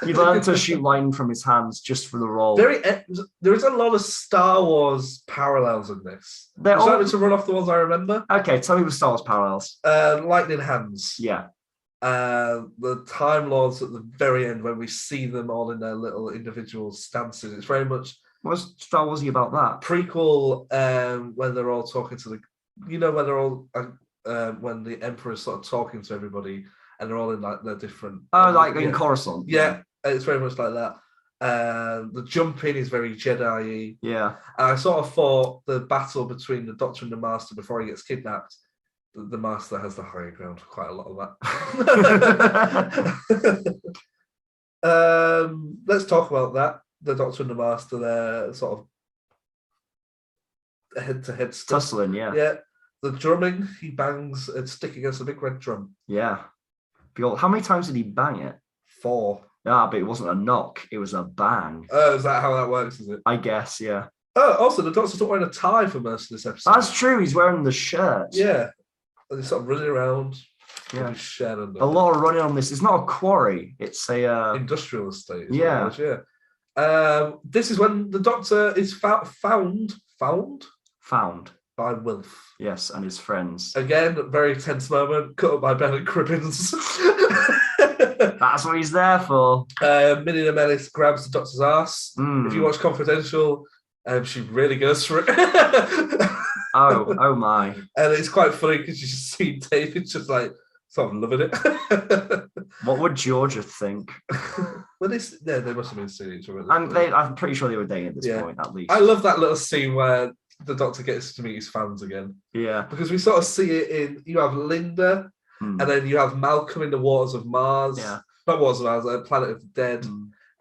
He learned to shoot lightning from his hands just for the role. There is a lot of Star Wars parallels in this. Would you like me to run off the ones I remember? Okay, tell me the Star Wars parallels. Lightning hands. Yeah. The Time Lords at the very end when we see them all in their little individual stances. It's very much. What's Star Warsy about that? Prequel, when they're all talking to when they're all when the Emperor's sort of talking to everybody and they're all in like their different. Like in Coruscant. Yeah, it's very much like that. The jumping is very Jedi-y. Yeah. And I sort of thought the battle between the Doctor and the Master before he gets kidnapped. The Master has the higher ground for quite a lot of that. Let's talk about that. The Doctor and the Master, they're sort of head-to-head stuff. Tussling, yeah. Yeah. The drumming, he bangs and stick against a big red drum. Yeah. How many times did he bang it? 4. Ah, but it wasn't a knock, it was a bang. Oh, is that how that works, is it? I guess, yeah. Oh, also, the Doctor's not wearing a tie for most of this episode. That's true, he's wearing the shirt. Yeah. And he's sort of running around. Yeah. A lot of running on this. It's not a quarry, it's a... industrial estate. Yeah. This is when the Doctor is found by Wilf. Yes, and his friends. Again, very tense moment, cut up by Bennett Cribbins. That's what he's there for. Minnie the Menace grabs the Doctor's ass. If you watch Confidential, she really goes for it. oh my. And it's quite funny because you just see David just like sort of loving it. What would Georgia think? Well, they must have been seeing each other. I'm pretty sure they were dating at this point, at least. I love that little scene where the Doctor gets to meet his fans again. Yeah. Because we sort of see it in, you have Linda, and then you have Malcolm in the Waters of Mars. Yeah. Not Waters of Mars, Planet of the Dead.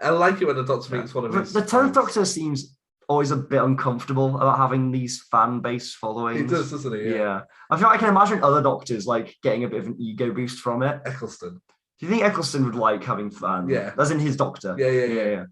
I like it when the Doctor meets one of his The 10th Doctor seems always a bit uncomfortable about having these fan base followings. He does, doesn't he? Yeah. I feel like I can imagine other Doctors like getting a bit of an ego boost from it. Eccleston. Do you think Eccleston would like having fans? Yeah. As in his Doctor? Yeah.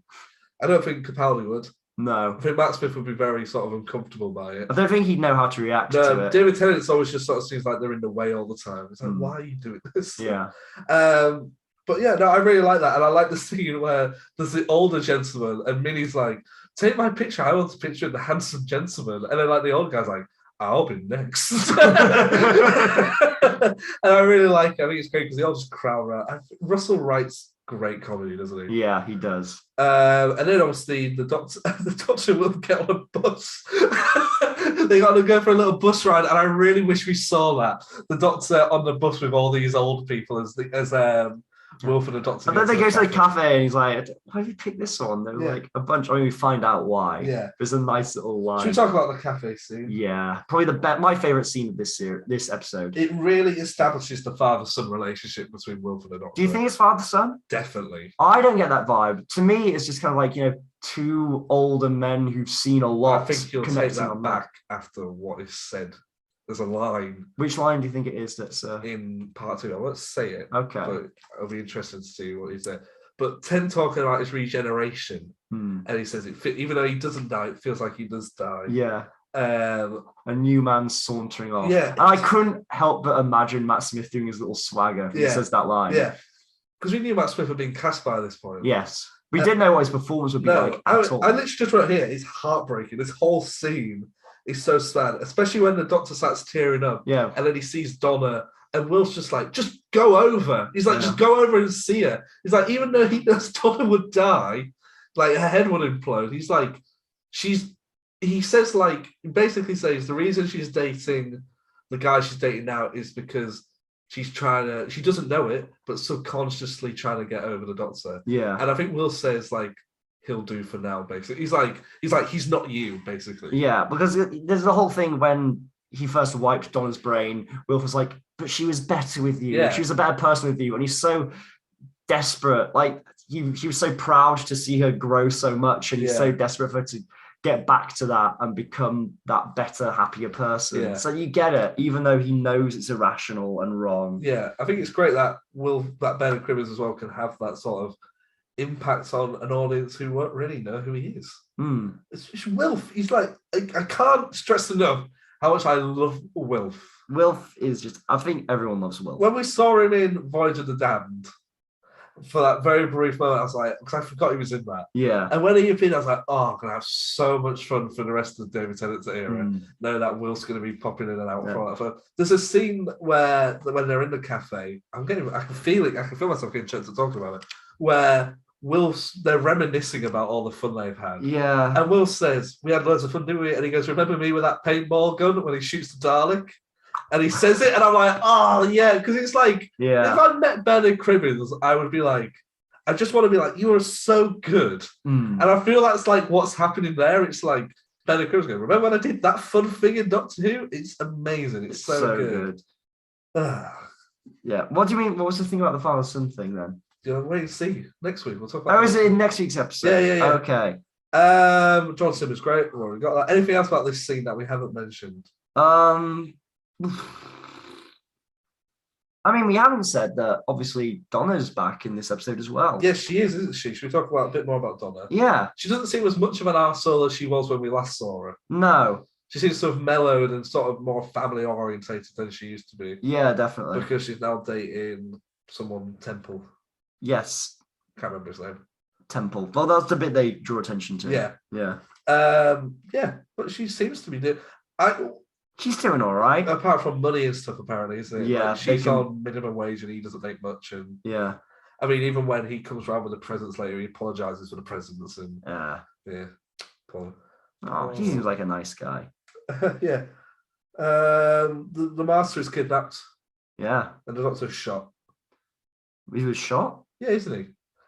I don't think Capaldi would. No. I think Matt Smith would be very sort of uncomfortable by it. I don't think he'd know how to react to it. David Tennant's always just sort of seems like they're in the way all the time. It's like, why are you doing this? Yeah. But yeah, no, I really like that. And I like the scene where there's the older gentleman and Minnie's like, take my picture. I want a picture of the handsome gentleman. And then like the old guy's like, I'll be next. And I really like it. I think it's great because they all just crowd around. Russell writes great comedy, doesn't he? Yeah, he does. And then obviously the doctor will get on a bus. They got to go for a little bus ride, and I really wish we saw that. The Doctor on the bus with all these old people as Wilf and the Doctor. And then they go to the cafe and he's like, why have you picked this one? They're like a bunch. I mean, we find out why. Yeah. There's a nice little line. Should we talk about the cafe scene? Yeah. Probably my favourite scene of this episode. It really establishes the father-son relationship between Wilf and the Doctor. Do you think it's father-son? Definitely. I don't get that vibe. To me, it's just kind of like, two older men who've seen a lot. I think you'll take that back after what is said. There's a line. Which line do you think it is that's in part 2? I won't say it. Okay. But it'll be interesting to see what he said. But Ten talking about his regeneration, and he says even though he doesn't die, it feels like he does die. Yeah. A new man sauntering off. Yeah. And I couldn't help but imagine Matt Smith doing his little swagger when he says that line. Yeah. Because we knew Matt Smith had been cast by this point. Yes. We didn't know what his performance would be like at all. I literally just wrote here, it's heartbreaking. This whole scene is so sad, especially when the Doctor starts tearing up. Yeah. And then he sees Donna, and Will's just like, just go over. He's like, just go over and see her. He's like, even though he knows Donna would die, like her head would implode. He's like, he says like, basically says the reason she's dating the guy she's dating now is because she doesn't know it, but subconsciously trying to get over the Doctor. Yeah. And I think Will says like, he'll do for now, basically. He's like, he's not you, basically. Yeah, because there's the whole thing when he first wiped Donna's brain, Wilf was like, but she was better with you. Yeah. She was a better person with you. And he's so desperate. Like, he was so proud to see her grow so much, and he's so desperate for her to get back to that and become that better, happier person. Yeah. So you get it, even though he knows it's irrational and wrong. Yeah, I think it's great that Bernard Cribbins as well can have that sort of impact on an audience who won't really know who he is. It's Wilf. He's like, I can't stress enough how much I love Wilf. Wilf is just, I think everyone loves Wilf. When we saw him in Voyage of the Damned, for that very brief moment, I was like, because I forgot he was in that. Yeah. And when he appeared, I was like, oh, I'm going to have so much fun for the rest of the David Tennant era. Knowing that Will's going to be popping in and out from that. So there's a scene where, when they're in the cafe, I can feel myself getting choked to talking about it, where they're reminiscing about all the fun they've had. Yeah. And Will says, we had loads of fun, didn't we? And he goes, remember me with that paintball gun when he shoots the Dalek? And he says it, and I'm like, oh, yeah, because it's like, if I met Bernard Cribbins, I would be like, I just want to be like, you are so good. And I feel that's like what's happening there. It's like, Bernard Cribbins going, remember when I did that fun thing in Doctor Who? It's amazing. It's so good. Yeah. What do you mean? What was the thing about the father-son thing then? Wait and see. Next week, we'll talk about it. Oh, is it in next week's episode? Yeah. Okay. John Simmons, great. We've already got that. Anything else about this scene that we haven't mentioned? I mean, we haven't said that obviously Donna's back in this episode as well. Yes, she is, isn't she? Should we talk about a bit more about Donna? Yeah. She doesn't seem as much of an arsehole as she was when we last saw her. No. She seems sort of mellowed and sort of more family orientated than she used to be. Yeah, definitely. Because she's now dating someone, Temple. Yes. Can't remember his name. Temple. Well, that's the bit they draw attention to. Yeah. Yeah. But she seems to be doing... She's doing all right. Apart from money and stuff, apparently, isn't it? Yeah. Like, she's on minimum wage and he doesn't make much. And yeah. I mean, even when he comes around with the presents later, he apologizes for the presents. And yeah. Poor. Oh, he seems like a nice guy. Yeah. The master is kidnapped. Yeah. And the doctor's shot. He was shot? Yeah, isn't he?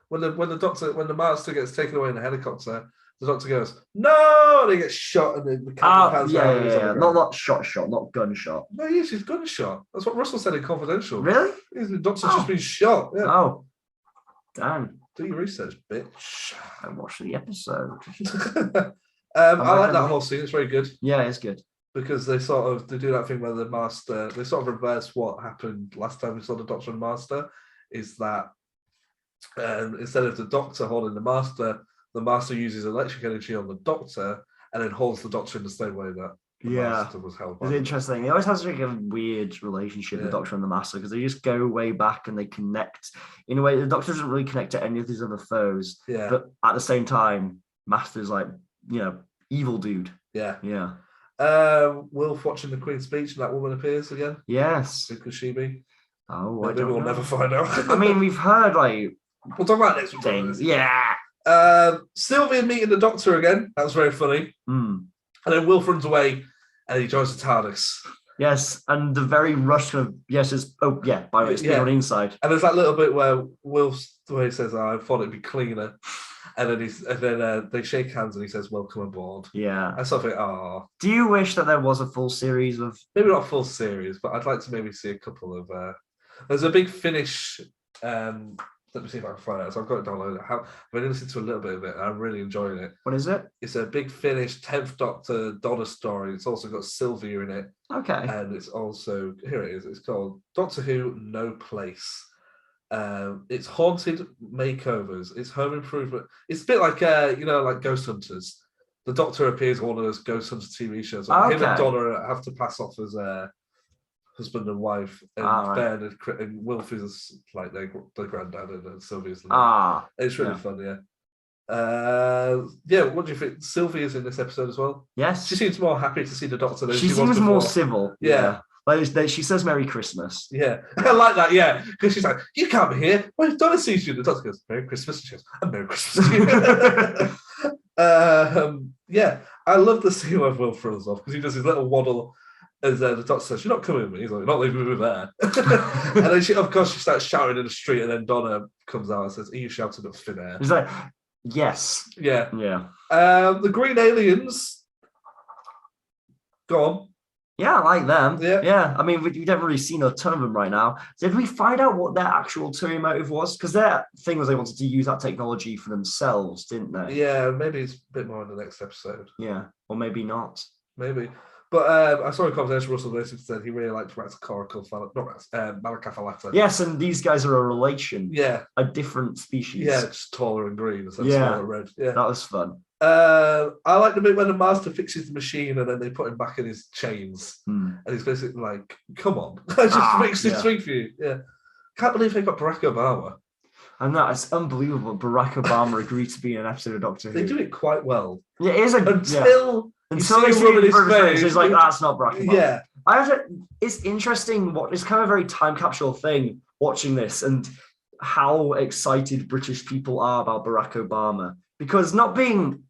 When the master gets taken away in the helicopter, the doctor goes, no, and he gets shot, and the camera pans around. Yeah. Not shot, not gunshot. No, yes, he's gunshot. That's what Russell said in Confidential. Really? The doctor's just been shot. Yeah. Oh, damn. Do your research, bitch. I watched the episode. I like that whole scene. It's very good. Yeah, it's good. Because they do that thing where the master, they sort of reverse what happened last time we saw the Doctor and Master, is that instead of the Doctor holding the Master uses electric energy on the Doctor and then holds the Doctor in the same way that the Master was held by. It's interesting. He always has like a weird relationship, the Doctor and the Master, because they just go way back and they connect in a way. The Doctor doesn't really connect to any of his other foes. Yeah. But at the same time, Master's like, evil dude. Yeah. Yeah. Wilf watching the Queen's speech and that woman appears again. Yes. Who could she be? Oh, maybe we'll never find out. I mean, we've heard like we'll talk about this. Things. Yeah. Sylvia meeting the Doctor again. That was very funny. And then Wilf runs away and he joins the TARDIS. Yes, and the very rush of by the way, it's been on the inside. And there's that little bit where Wilf's the way he says, I thought it'd be cleaner. And then they shake hands and he says, welcome aboard. Yeah. I sort of think, oh. Do you wish that there was a full series of... Maybe not a full series, but I'd like to maybe see a couple of... There's a big Finnish... let me see if I can find it. So I've got it downloaded. I've been listening to a little bit of it and I'm really enjoying it. What is it? It's a big Finnish 10th Doctor Donna story. It's also got Sylvia in it. Okay. And it's also... Here it is. It's called Doctor Who No Place. It's haunted makeovers. It's home improvement. It's a bit like like Ghost Hunters. The Doctor appears on one of those Ghost Hunters TV shows. Like him and Donna have to pass off as husband and wife, and Ben and Wilf is like the granddad, and Sylvia's. It's really fun. Yeah. What do you think? Sylvia's in this episode as well. Yes, she seems more happy to see the Doctor than she was seems before. more civil. Yeah. Like she says Merry Christmas. Yeah, I like that, yeah. Because she's like, you can't be here. Well, Donna sees you. The Doctor goes, Merry Christmas. She goes, and Merry Christmas to you. Yeah, I love the scene where Will throws off because he does his little waddle as the Doctor says, you're not coming with me. He's like, you're not leaving me there. And then she starts shouting in the street and then Donna comes out and says, are you shouting at thin air? He's like, yes. Yeah. Yeah. The green aliens, go on. Yeah, I like them. Yeah. I mean, we don't really see a ton of them right now. Did we find out what their actual ulterior motive was? Because their thing was they wanted to use that technology for themselves, didn't they? Yeah, maybe it's a bit more in the next episode. Yeah, or maybe not. Maybe. But I saw a conversation Russell Wilson said he really liked Malakathalatta. Yes, and these guys are a relation. Yeah. A different species. Yeah, just taller and green instead of smaller and red. Yeah. That was fun. I like the bit when the master fixes the machine and then they put him back in his chains. And he's basically like, come on, I just fixed this thing for you. Yeah. Can't believe they got Barack Obama. And that is unbelievable. Barack Obama agreed to be in an episode of Doctor Who. They do it quite well. Yeah, it is until they see him in front of his face. It's like, that's not Barack Obama. Yeah. It's interesting it's kind of a very time capsule thing watching this and how excited British people are about Barack Obama. Because not being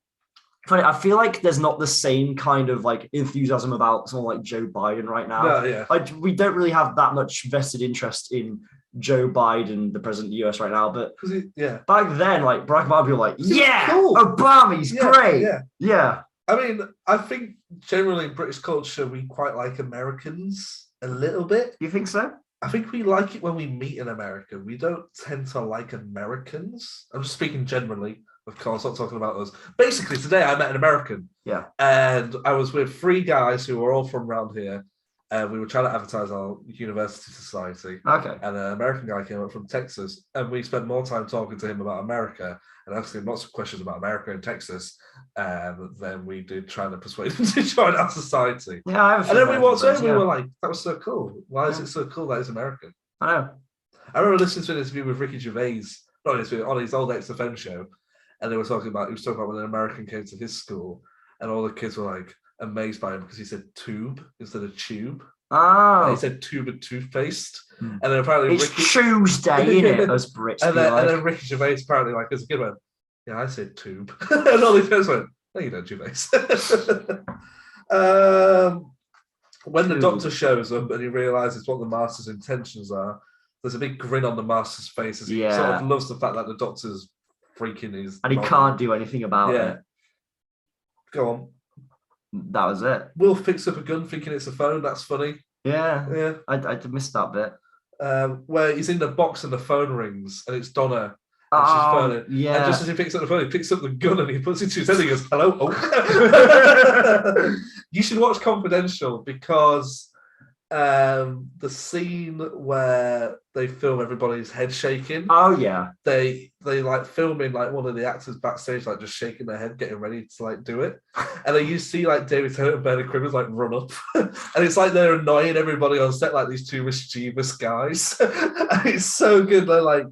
funny, I feel like there's not the same kind of like enthusiasm about someone like Joe Biden right now. No, yeah. We don't really have that much vested interest in Joe Biden, the president of the US right now, but back then, like Barack Obama, be like, cool. Obama, he's great. Yeah. I mean, I think generally in British culture, we quite like Americans a little bit. You think so? I think we like it when we meet an American. We don't tend to like Americans. I'm just speaking generally, of course, not talking about us. Basically, today I met an American. Yeah. And I was with 3 guys who were all from around here. And we were trying to advertise our university society. Okay. And an American guy came up from Texas. And we spent more time talking to him about America and asking him lots of questions about America and Texas than we did trying to persuade him to join our society. Yeah, and then we walked over and we were like, that was so cool. Why is it so cool that he's American? I know. I remember listening to an interview with Ricky Gervais, on his old XFM show, and he was talking about when an American came to his school and all the kids were like amazed by him because he said tube instead of tube. Oh. And he said tube and toothpaste. And then apparently it's Tuesday, innit? Us Brits. And then Ricky Gervais apparently as a kid went, yeah, I said tube. And all these guys went, no, you don't, Gervais. When the Doctor shows up and he realizes what the Master's intentions are, there's a big grin on the Master's face as he sort of loves the fact that the Doctor's freaking his and he can't do anything about it. Go on. That was it. Will picks up a gun thinking it's a phone. That's funny. Yeah. I missed that bit. Where he's in the box and the phone rings and it's Donna. And she's phoning. Yeah. And just as he picks up the phone, he picks up the gun and he puts it to his head and he goes, hello. Oh. You should watch Confidential because the scene where they film everybody's head shaking. Oh yeah. They like filming like one of the actors backstage like just shaking their head, getting ready to like do it. And then you see like David Tennant and Bernard Crimmins like run up. And it's like they're annoying everybody on set like these 2 mischievous guys. And it's so good. They're like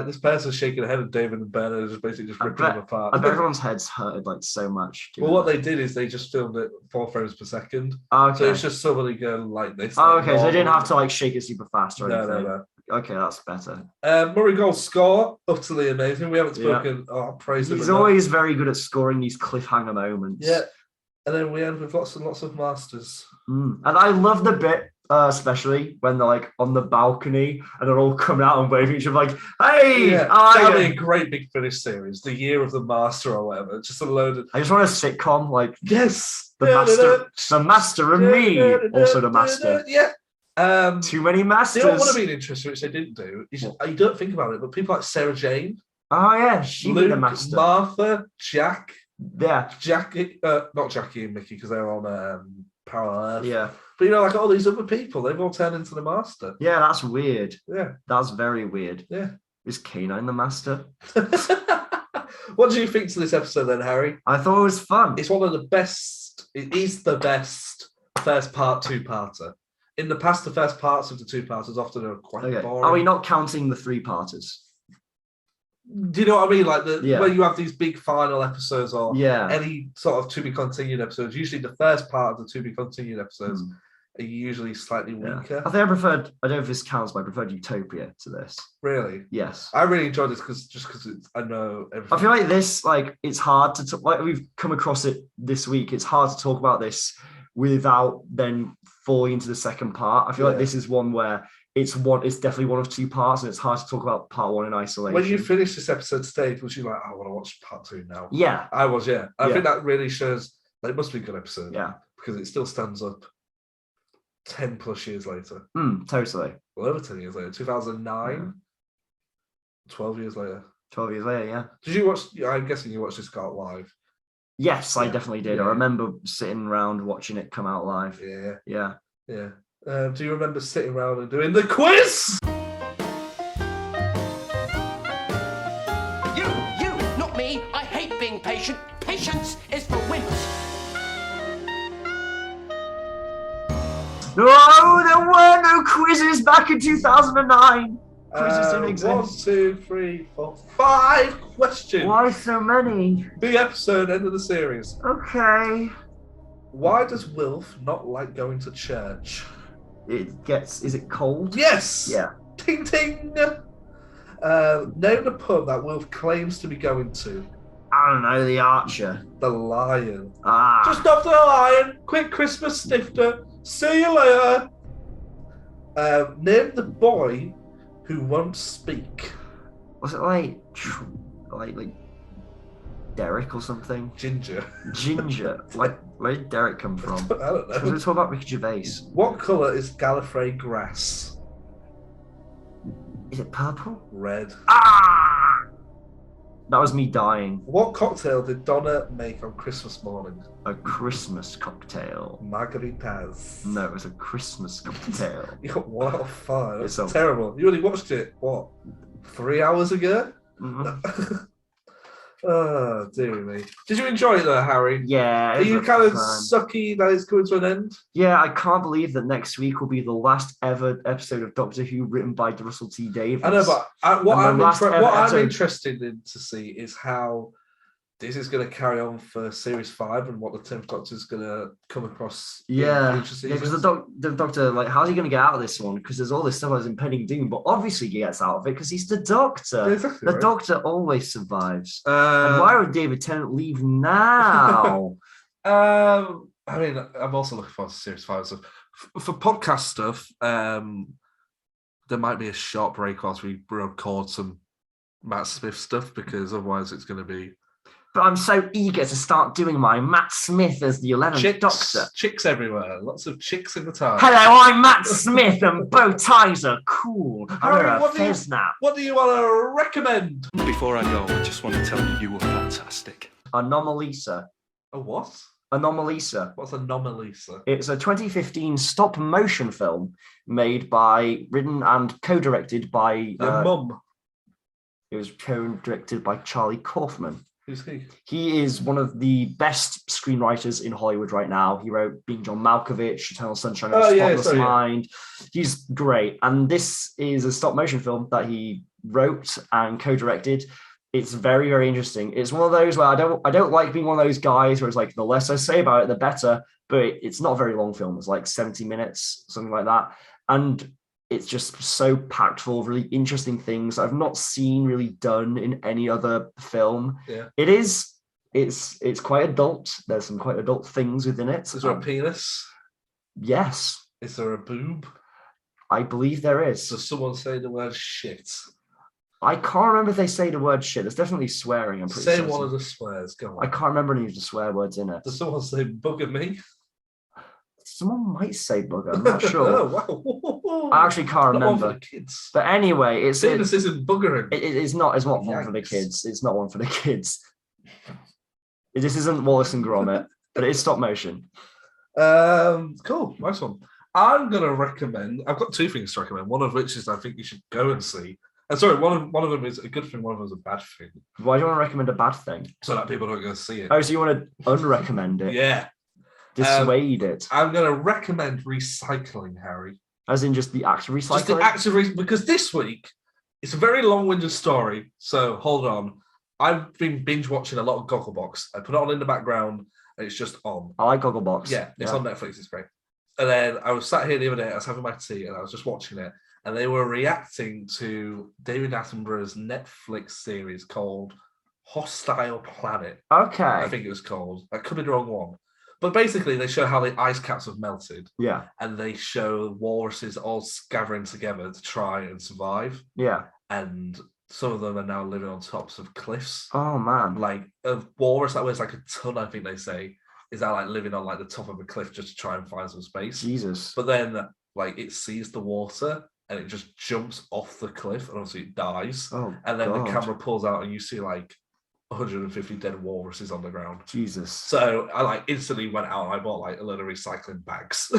this person's shaking their head and David and Bernard are just basically just ripping them apart. I bet everyone's heads hurted like so much. Well, what they did is they just filmed it 4 frames per second. Okay. So it's just somebody going like this. Oh, okay. So they didn't have to like shake it super fast or anything. No. Okay, that's better. Murray Gold's score, utterly amazing. We haven't spoken. Oh, praise him. He's always very good at scoring these cliffhanger moments. Yeah. And then we end with lots and lots of masters. And I love the bit, especially when they're like on the balcony and they're all coming out and waving each other like, hey! That'd be a great big finish series, the Year of the Master or whatever. Just a load of... I just want a sitcom like... Yes! The master and me, also the master. Yeah. Too many masters. The one of being interesting, which they didn't do, is you don't think about it, but people like Sarah Jane. Oh yeah, she Luke, the master. Martha, Jack. Yeah. Jackie, not Jackie and Mickey because they're on Parallel Earth. Yeah. But like all these other people, they've all turned into the master. Yeah, that's weird. Yeah. That's very weird. Yeah. Is K9 the master? What do you think to this episode then, Harry? I thought it was fun. It's one of the best, it is the best first part 2-parter. In the past, the first parts of the 2-parters often are quite boring. Are we not counting the 3-parters? Do you know what I mean? Like where you have these big final episodes or any sort of to be continued episodes. Usually the first part of the to be continued episodes are usually slightly weaker. I think I preferred, I don't know if this counts, but I preferred Utopia to this. Really? Yes. I really enjoyed this because I know everything. I feel like this, it's hard to talk, like we've come across it this week. It's hard to talk about this without then falling into the second part. I feel like this is one where it's definitely one of 2 parts, and it's hard to talk about part 1 in isolation. When you finished this episode today, was you like, I want to watch part 2 now? Yeah. I was, I think that really shows that it must be a good episode. Yeah. Because it still stands up. 10 plus years later. Totally. Well, over 10 years later. 2009. Yeah. 12 years later. 12 years later, yeah. Did you watch? I'm guessing you watched this Scott live. Yes, I definitely did. Yeah. I remember sitting around watching it come out live. Yeah. Do you remember sitting around and doing the quiz? You, not me. I hate being patient. Patience is for wimps. No, there were no quizzes back in 2009. Quizzes didn't exist. 1, 2, 3, 4, 5 questions. Why so many? Big episode, end of the series. Okay. Why does Wilf not like going to church? Is it cold? Yes. Yeah. Ting ting. Name the pub that Wilf claims to be going to. I don't know, the Archer. The Lion. Just off the Lion. Quick Christmas snifter. See you later. Name the boy who won't speak. Was it like Derek or something? Ginger. Where did Derek come from? I don't know. We were talking about Ricky Gervais. What colour is Gallifrey grass? Is it purple? Red. That was me dying. What cocktail did Donna make on Christmas morning? A Christmas cocktail. Margaritas. No, it was a Christmas cocktail. You got 1 out of 5. It's That's terrible. You only watched it, what, 3 hours ago? Mm-hmm. Oh, dear me. Did you enjoy it though, Harry? Yeah. Are you kind of sucky that it's coming to an end? Yeah, I can't believe that next week will be the last ever episode of Doctor Who written by Russell T Davies. I know, but what I'm interested in to see is how this is going to carry on for Series 5 and what the 10th Doctor is going to come across. Because the Doctor, like, how's he going to get out of this one? Because there's all this stuff as impending doom, but obviously he gets out of it because he's the Doctor. Yeah, exactly the right. Doctor always survives. And why would David Tennant leave now? I mean, I'm also looking forward to Series 5 stuff. For podcast stuff, there might be a short break whilst we record some Matt Smith stuff because otherwise it's going to be... But I'm so eager to start doing my Matt Smith as the 11th Doctor. Chicks everywhere. Lots of chicks in the time. Hello, I'm Matt Smith and bow ties are cool. Harry, what do you want to recommend? Before I go, I just want to tell you were fantastic. Anomalisa. A what? Anomalisa. What's Anomalisa? It's a 2015 stop motion film written and co-directed by... Your mum. It was co-directed by Charlie Kaufman. Who's he? He is one of the best screenwriters in Hollywood right now. He wrote Being John Malkovich, Eternal Sunshine of the Spotless Mind. He's great. And this is a stop motion film that he wrote and co-directed. It's very, very interesting. It's one of those where I don't like being one of those guys where it's like, the less I say about it, the better. But it's not a very long film. It's like 70 minutes, something like that. And it's just so packed full of really interesting things I've not seen really done in any other film. Yeah. It's quite adult. There's some quite adult things within it. Is there a penis? Yes. Is there a boob? I believe there is. Does someone say the word shit? I can't remember if they say the word shit. There's definitely swearing. I'm pretty Say certain. one of the swears. Go on. I can't remember any of the swear words in it. Does someone say bugger me? Someone might say bugger. I'm not sure. Oh, wow. I actually can't remember. Not one for the kids. But anyway, this isn't buggering. It's not one for the kids. It's not one for the kids. This isn't Wallace and Gromit, but it is stop motion. Cool. Nice one. I'm going to recommend... I've got 2 things to recommend, one of which is I think you should go and see. Sorry, one of them is a good thing, one of them is a bad thing. Why do you want to recommend a bad thing? So that people don't go see it. Oh, so you want to unrecommend it? Yeah. Dissuade it. I'm going to recommend recycling, Harry. As in just the act of recycling? Just the act of recycling. Because this week, it's a very long-winded story, so hold on. I've been binge-watching a lot of Gogglebox. I put it on in the background, and it's just on. I like Gogglebox. Yeah, it's on Netflix. It's great. And then I was sat here the other day, I was having my tea, and I was just watching it, and they were reacting to David Attenborough's Netflix series called Hostile Planet. Okay. I think it was called. That could be the wrong one. But basically, they show how the ice caps have melted. Yeah. And they show walruses all gathering together to try and survive. Yeah. And some of them are now living on tops of cliffs. Oh, man. Like a walrus that weighs like a ton, I think they say, is that like living on like the top of a cliff just to try and find some space. Jesus. But then like it sees the water and it just jumps off the cliff and obviously it dies. Oh, and then God. the camera pulls out and you see like 150 dead walruses on the ground. Jesus. So I like instantly went out and I bought like a load of recycling bags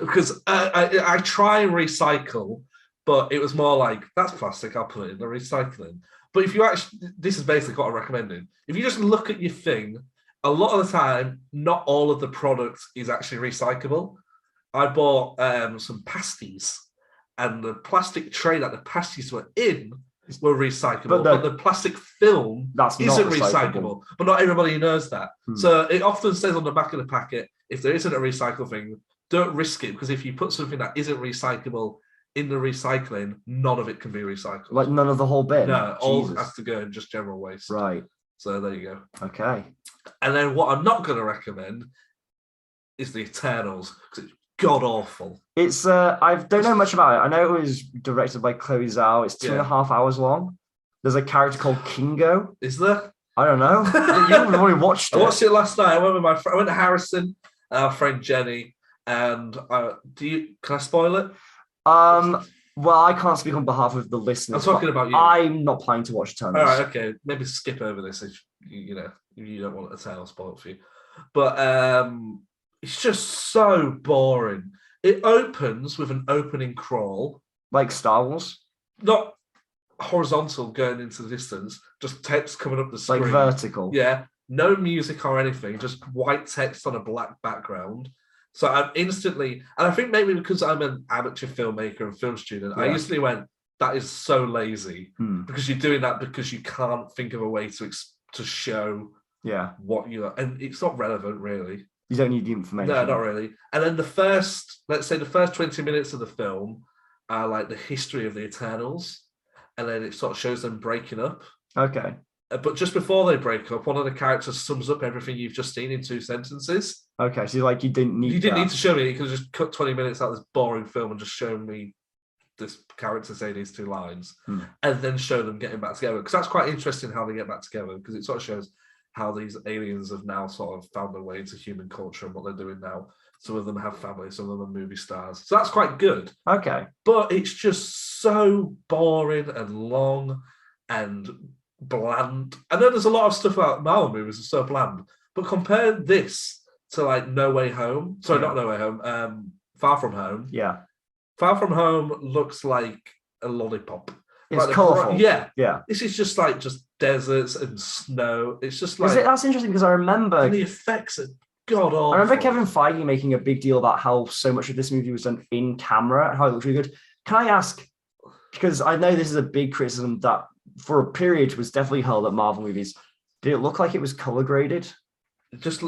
because I try and recycle, but it was more like, that's plastic, I'll put it in the recycling. But if you actually, this is basically what I'm recommending. If you just look at your thing, a lot of the time, not all of the product is actually recyclable. I bought some pasties and the plastic tray that the pasties were in were recyclable, but the plastic film isn't recyclable. But not everybody knows that. So it often says on the back of the packet, if there isn't a recycle thing, don't risk it, because if you put something that isn't recyclable in the recycling, none of it can be recycled. Like none of the whole bin? No, all has to go in just general waste. Right. So there you go. Okay. And then what I'm not going to recommend is the Eternals, because it's god awful. It's I don't know much about it. I know it was directed by Chloe Zhao. It's 2.5 hours long. There's a character called Kingo. Is there? I don't know. You've already watched it. I watched it last night. I went with my friend. I went to Harrison, our friend Jenny, and can I spoil it? Well, I can't speak on behalf of the listeners. I'm talking about you. I'm not planning to watch Eternals. All right, okay. Maybe skip over this if you don't want Eternal spoiled for you. But it's just so boring. It opens with an opening crawl. Like Star Wars? Not horizontal going into the distance, just text coming up the screen. Like vertical? Yeah. No music or anything, just white text on a black background. So I'm instantly, and I think maybe because I'm an amateur filmmaker and film student, I instantly went, that is so lazy, because you're doing that because you can't think of a way to show what you're, and it's not relevant really. You don't need the information. No, not really. And then let's say the first 20 minutes of the film are like the history of the Eternals, and then it sort of shows them breaking up. Okay. But just before they break up, one of the characters sums up everything you've just seen in 2 sentences. Okay, so like you didn't need to show me. You could have just cut 20 minutes out of this boring film and just show me this character say these 2 lines, and then show them getting back together. Because that's quite interesting how they get back together, because it sort of shows how these aliens have now sort of found their way into human culture and what they're doing now. Some of them have families, some of them are movie stars. So that's quite good. Okay. But it's just so boring and long and bland. I know there's a lot of stuff about Marvel movies are so bland, but compare this to like No Way Home. Sorry, not No Way Home. Far From Home. Yeah. Far From Home looks like a lollipop. It's like colourful. Yeah. This is just like deserts and snow. It's just like that's interesting because I remember and the effects are god awful. I remember Kevin Feige making a big deal about how so much of this movie was done in camera and how it looked really good. Can I ask, because I know this is a big criticism that for a period was definitely held at Marvel movies, did it look like it was color graded? Just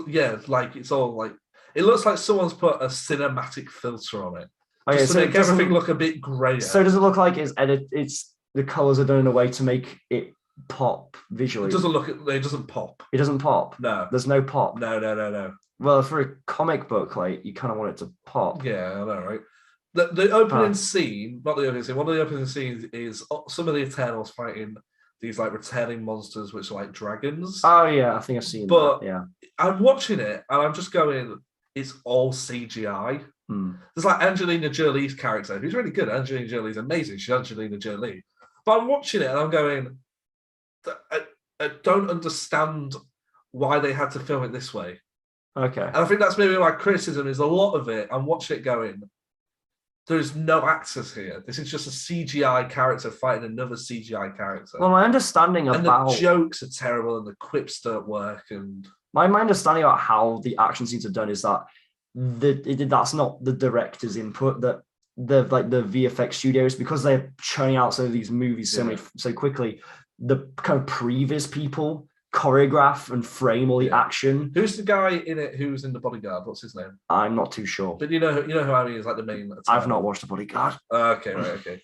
like it's all like it looks like someone's put a cinematic filter on it. Just to make everything look a bit grayer. So does it look like it's the colors are done in a way to make it pop visually? It doesn't pop. It doesn't pop? No. There's no pop? No. Well, for a comic book, like, you kind of want it to pop. Yeah, I know, right? The opening scene, not the opening scene, one of the opening scenes is some of the Eternals fighting these, like, returning monsters, which are like dragons. Oh, yeah, I think I've seen that, yeah. I'm watching it, and I'm just going, it's all CGI. There's, like, Angelina Jolie's character, who's really good. Angelina Jolie's amazing. She's Angelina Jolie. But I'm watching it, and I'm going, I don't understand why they had to film it this way. Okay. And I think that's maybe my criticism is a lot of it. I'm watching it going, there's no actors here. This is just a CGI character fighting another CGI character. Well, my understanding about... And the jokes are terrible and the quips don't work. And my understanding about how the action scenes are done is that that's not the director's input, that the VFX studios, because they're churning out some of these movies so quickly, the kind of previous people choreograph and frame all the action. Who's the guy in it who's in The Bodyguard? What's his name? I'm not too sure. But you know who I mean is like the main. I've not watched The Bodyguard. Okay, right, okay.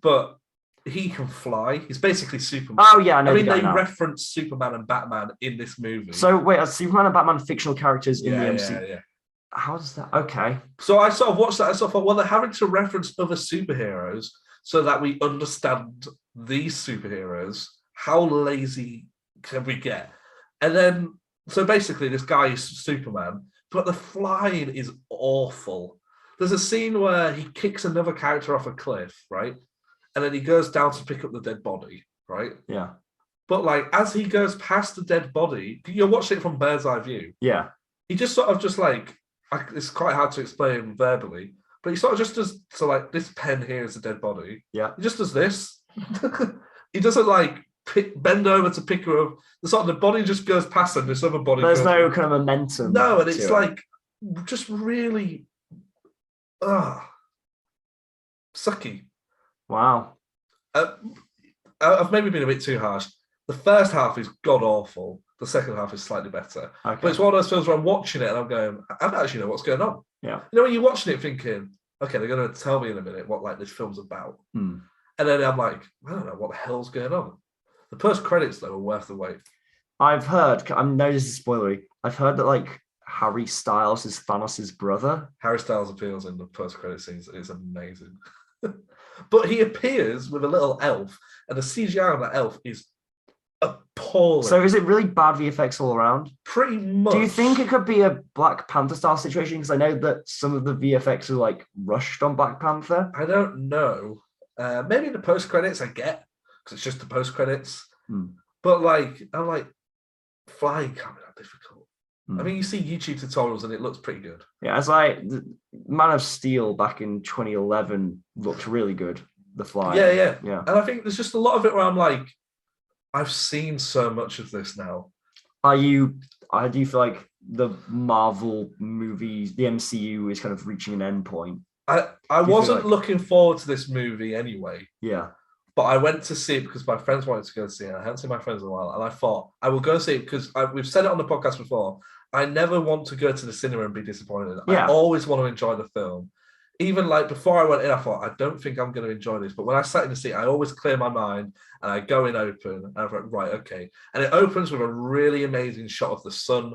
But he can fly. He's basically Superman. Oh yeah, I know. I mean, they reference Superman and Batman in this movie. So wait, are Superman and Batman fictional characters in the MCU? Yeah. How does that? Okay. So I sort of watched that. I sort of thought, well, they're having to reference other superheroes so that we understand these superheroes. How lazy can we get? And then So basically, this guy is Superman, but the flying is awful. There's a scene where he kicks another character off a cliff, right? And then he goes down to pick up the dead body, right? Yeah. But like as he goes past the dead body, you're watching it from bird's eye view. Yeah. He just sort of just like it's quite hard to explain verbally, but he sort of just does so like this pen here is a dead body. Yeah. He just does this. He doesn't like bend over to pick her up. The body just goes past and this other body. There's no kind of momentum. No, and it's like just really sucky. Wow. I've maybe been a bit too harsh. The first half is god awful. The second half is slightly better. Okay. But it's one of those films where I'm watching it and I'm going, I don't actually know what's going on. Yeah. You know, when you're watching it thinking, okay, they're going to tell me in a minute what like this film's about. Hmm. And then I'm like, I don't know what the hell's going on. The post credits though are worth the wait. I've heard, I know this is spoilery, I've heard that like Harry Styles is Thanos' brother. Harry Styles appears in the post credit scenes. It's amazing. But he appears with a little elf, and the CGI on that elf is appalling. So is it really bad VFX all around? Pretty much. Do you think it could be a Black Panther style situation? Because I know that some of the VFX are like rushed on Black Panther. I don't know. Maybe the post credits I get because it's just the post credits. But like, I'm like, flying can't be that difficult. I mean, you see YouTube tutorials and it looks pretty good. Yeah, it's like Man of Steel back in 2011 looked really good. The flying. Yeah. Yeah. And I think there's just a lot of it where I'm like, I've seen so much of this now. Do you feel like the Marvel movies, the MCU is kind of reaching an end point? I wasn't looking forward to this movie anyway. Yeah. But I went to see it because my friends wanted to go see it. I hadn't seen my friends in a while. And I thought, I will go see it because we've said it on the podcast before. I never want to go to the cinema and be disappointed. Yeah. I always want to enjoy the film. Even like before I went in, I thought, I don't think I'm going to enjoy this. But when I sat in the seat, I always clear my mind and I go in open. And I thought, right, okay. And it opens with a really amazing shot of the sun.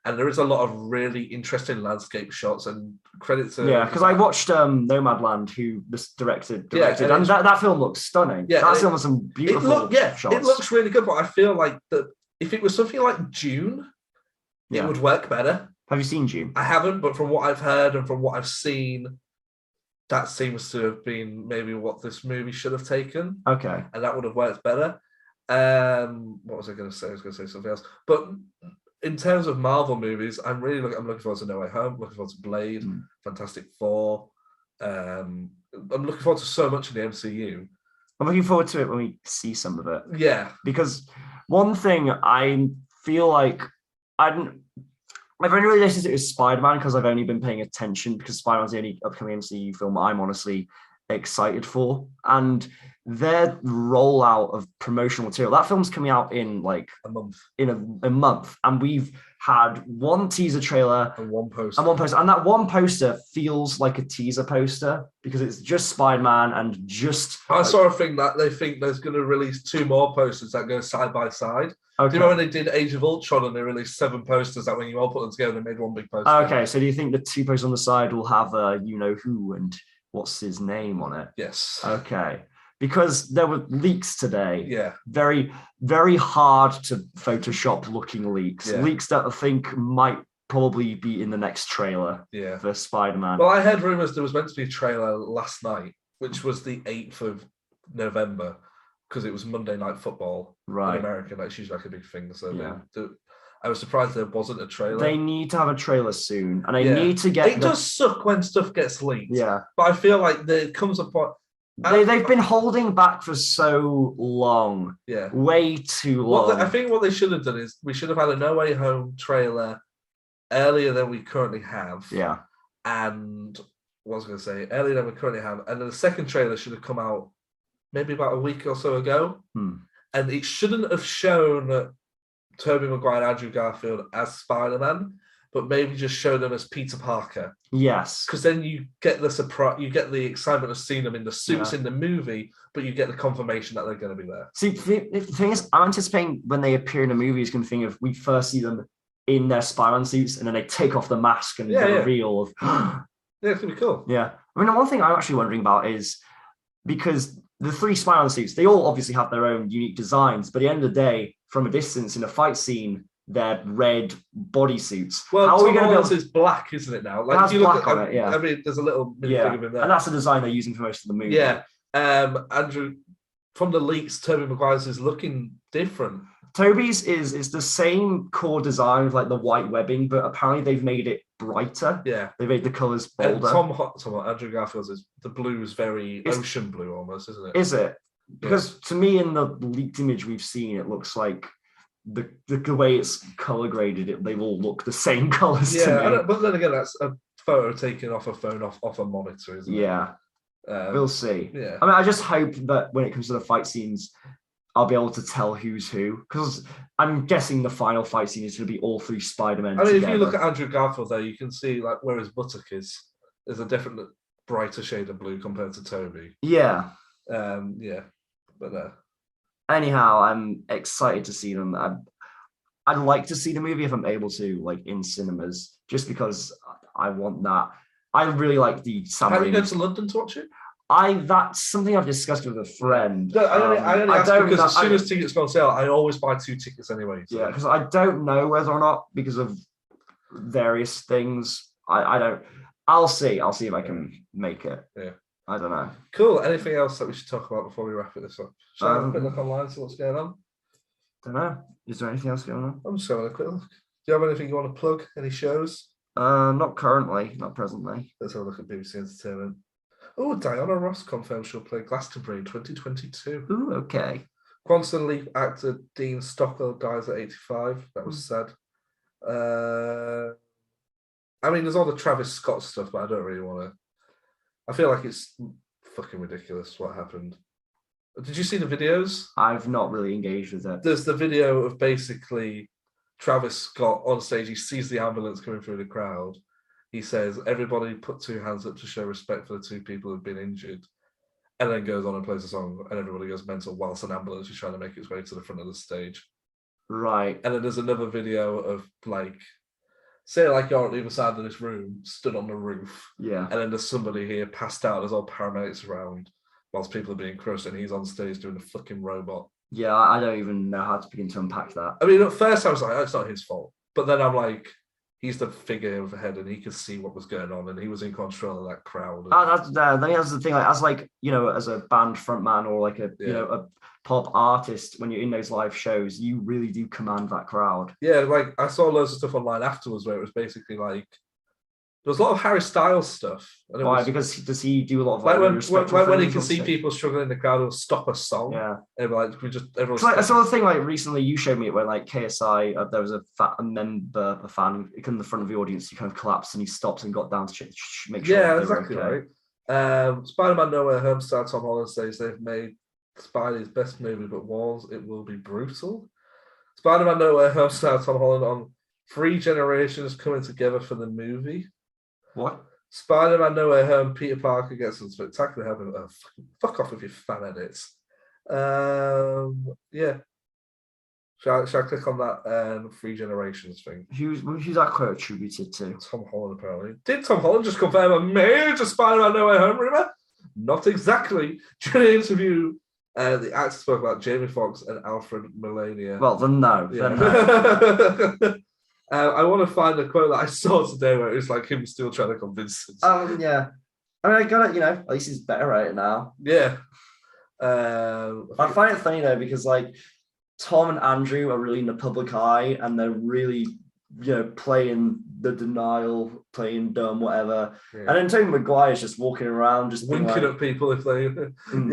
And there is a lot of really interesting landscape shots and credits. Yeah, because I watched Nomadland, who this directed, and that film looks stunning. Yeah, that film has some beautiful shots. It looks really good, but I feel like that if it was something like June, it would work better. Have you seen June? I haven't, but from what I've heard and from what I've seen, that seems to have been maybe what this movie should have taken. Okay. And that would have worked better. What was I going to say? I was going to say something else. But in terms of Marvel movies, I'm looking forward to No Way Home, looking forward to Blade, Fantastic Four. I'm looking forward to so much of the MCU. I'm looking forward to it when we see some of it. Yeah. Because one thing I feel like I've only really listened to is Spider-Man because I've only been paying attention because Spider-Man's the only upcoming MCU film I'm honestly excited for. And their rollout of promotional material, that film's coming out in like a month. In a month. And we've had one teaser trailer and one poster. And that one poster feels like a teaser poster because it's just Spider-Man and just... I saw a thing that they think there's going to release 2 more posters that go side by side. Okay. Do you remember when they did Age of Ultron and they released 7 posters that when you all put them together, they made one big poster? Okay, so do you think the 2 posters on the side will have you-know-who and what's his name on it? Yes. Okay. Because there were leaks today. Yeah. Very, very hard to Photoshop looking leaks. Yeah. Leaks that I think might probably be in the next trailer for Spider-Man. Well, I heard rumours there was meant to be a trailer last night, which was the 8th of November, because it was Monday Night Football in America. That's usually like a big thing. So I was surprised there wasn't a trailer. They need to have a trailer soon. And they need to get... It does suck when stuff gets leaked. Yeah. But I feel like there comes a point... They've been holding back for so long. Yeah. Way too long. I think what they should have done is we should have had a No Way Home trailer earlier than we currently have. Yeah. And what was I going to say? Earlier than we currently have. And then the second trailer should have come out maybe about a week or so ago. And it shouldn't have shown Tobey Maguire and Andrew Garfield as Spider-Man, but maybe just show them as Peter Parker. Yes. Because then you get the surprise, you get the excitement of seeing them in the suits in the movie, but you get the confirmation that they're going to be there. See, the thing is, I'm anticipating when they appear in a movie, it's going to think of we first see them in their Spider-Man suits, and then they take off the mask and the reveal of... Yeah, it's going to be cool. Yeah. I mean, the one thing I'm actually wondering about is, because the 3 Spider-Man suits, they all obviously have their own unique designs, but at the end of the day, from a distance in a fight scene, their red bodysuits. Well, how are we Tom going to Holland's is black, isn't it now? Like, it has if you look black at, on it, yeah. I mean, there's a little minifigure in there. And that's the design they're using for most of the movie. Yeah. Andrew, from the leaks, Tobey Maguire's is looking different. Toby's is the same core design with like the white webbing, but apparently they've made it brighter. Yeah. They made the colours And bolder. Andrew Garfield's is the blue is very ocean blue almost, isn't it? Is it? Because to me, in the leaked image we've seen, it looks like the way it's color graded, they all look the same colors. Yeah, to me. but then again, that's a photo taken off a phone off a monitor, isn't it? Yeah. We'll see. Yeah. I mean, I just hope that when it comes to the fight scenes, I'll be able to tell who's who, because I'm guessing the final fight scene is going to be all three Spider-Men. I mean, together. if you look at Andrew Garfield there, you can see like where his buttock is. There's a different, brighter shade of blue compared to Toby. Yeah. Yeah. But anyhow, I'm excited to see them. I'd like to see the movie if I'm able to, like in cinemas, just because I want that. I really like the Sam Have you Raimi. go to London to watch it? That's something I've discussed with a friend. No, I only ask because as soon as tickets go on sale, I always buy 2 tickets anyway. So. Yeah, because I don't know whether or not, because of various things. I don't. I'll see. I'll see if I can make it. Yeah. I don't know. Cool. Anything else that we should talk about before we wrap this up? Shall I have a quick look online, see what's going on? Don't know. Is there anything else going on? I'm just having a quick look. Do you have anything you want to plug? Any shows? Not currently. Not presently. Let's have a look at BBC Entertainment. Oh, Diana Ross confirmed she'll play Glastonbury in 2022. Ooh, okay. Quantum Leap actor Dean Stockwell dies at 85. That was sad. I mean, there's all the Travis Scott stuff, but I don't really want to. I feel like it's fucking ridiculous what happened. Did you see the videos? I've not really engaged with it. There's the video of basically Travis Scott on stage. He sees the ambulance coming through the crowd. He says, everybody put 2 hands up to show respect for the 2 people who've been injured. And then goes on and plays a song, and everybody goes mental whilst an ambulance is trying to make its way to the front of the stage. Right. And then there's another video of, like, say, like, you're on the other side of this room, stood on the roof. Yeah. And then there's somebody here passed out. There's all paramedics around whilst people are being crushed, and he's on stage doing a fucking robot. Yeah, I don't even know how to begin to unpack that. I mean, at first I was like, oh, it's not his fault. But then I'm like, he's the figure overhead, and he could see what was going on, and he was in control of that crowd. Then that's the thing. Like, as as a band frontman or like a pop artist, when you're in those live shows, you really do command that crowd. Yeah, like I saw loads of stuff online afterwards where it was basically like there was a lot of Harry Styles stuff. And Why? Because does he do a lot of when he can see people struggling in the crowd, he'll stop a song. Yeah, and like everyone. I saw the thing like recently. You showed me it where like KSI, there was a fan in the front of the audience. He kind of collapsed and he stopped and got down to make sure. Yeah, exactly right. Spider-Man: No Way Home star Tom Holland says they've made Spidey's best movie, but warns it will be brutal. Spider-Man: No Way Home star Tom Holland on 3 generations coming together for the movie. What? Spider-Man: No Way Home, Peter Parker gets some spectacular help. Fuck off with your fan edits. Yeah. Shall I click on that 3 generations thing? Who's that quote attributed to? Tom Holland, apparently. Did Tom Holland just confirm a major Spider-Man: No Way Home rumor? Not exactly. During the interview, the actor spoke about Jamie Foxx and Alfred Molina. Well, then no. Yeah. Then no. I want to find a quote that I saw today where it was like him still trying to convince us. Yeah. I mean, I got it, at least he's better at it now. Yeah. I find it funny though, because like Tom and Andrew are really in the public eye and they're really, playing the denial, playing dumb, whatever. Yeah. And then Tobey Maguire's just walking around, just winking at people if they.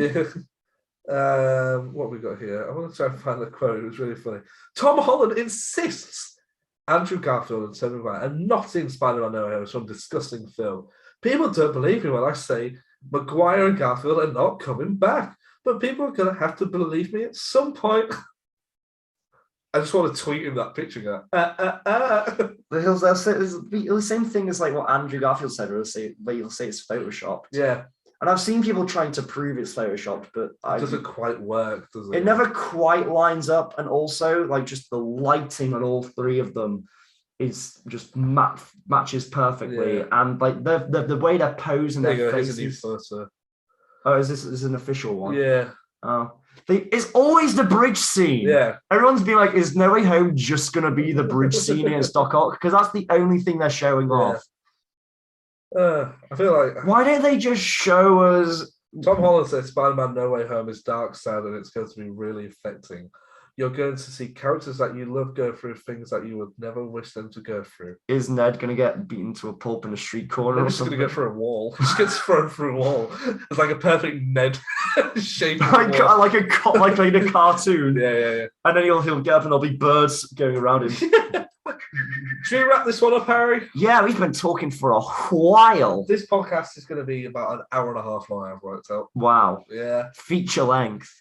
Yeah. What we got here? I want to try and find the quote. It was really funny. Tom Holland insists Andrew Garfield and Tobey Maguire are not in Spider-Man: No Way Home, some disgusting film. People don't believe me when I say Maguire and Garfield are not coming back, but people are going to have to believe me at some point. I just want to tweet him that picture. Go, They'll say the same thing as like what Andrew Garfield said, where you'll say it's photoshopped. Yeah. And I've seen people trying to prove it's photoshopped, but it doesn't quite work, does it? It never quite lines up, and also like just the lighting on all 3 of them is just matches perfectly, yeah. And like the way they're posing their faces. Here's a new photo. Oh, is this an official one? Yeah. Oh, It's always the bridge scene. Yeah. Everyone's been like, is No Way Home just going to be the bridge scene against Doc Ock? Because that's the only thing they're showing off. I feel like... Why don't they just show us... Tom Holland says Spider-Man No Way Home is dark, sad, and it's going to be really affecting. You're going to see characters that you love go through things that you would never wish them to go through. Is Ned going to get beaten to a pulp in a street corner? He's going to go through a wall. He just gets thrown through a wall. It's like a perfect Ned shape. like in a cartoon. Yeah. And then he'll get up and there'll be birds going around him. Should we wrap this one up, Harry? Yeah, we've been talking for a while. This podcast is going to be about an hour and a half long, I've worked out. Wow. Yeah. Feature length.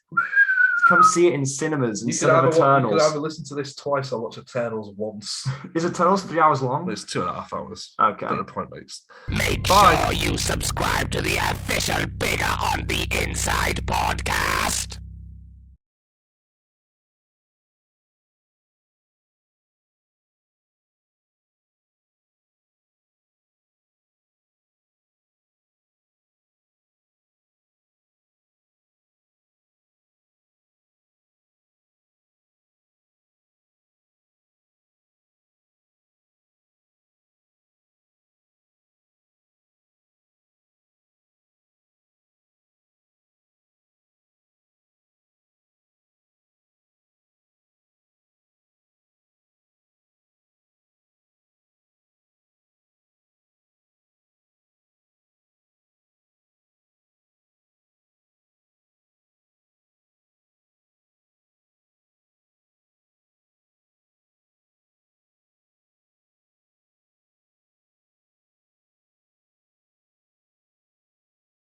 Come see it in cinemas instead of Eternals. You could either listen to this twice or watch Eternals once. Is Eternals 3 hours long? It's 2.5 hours. Okay. But the point makes. Make sure you subscribe to the official Bigger on the Inside podcast.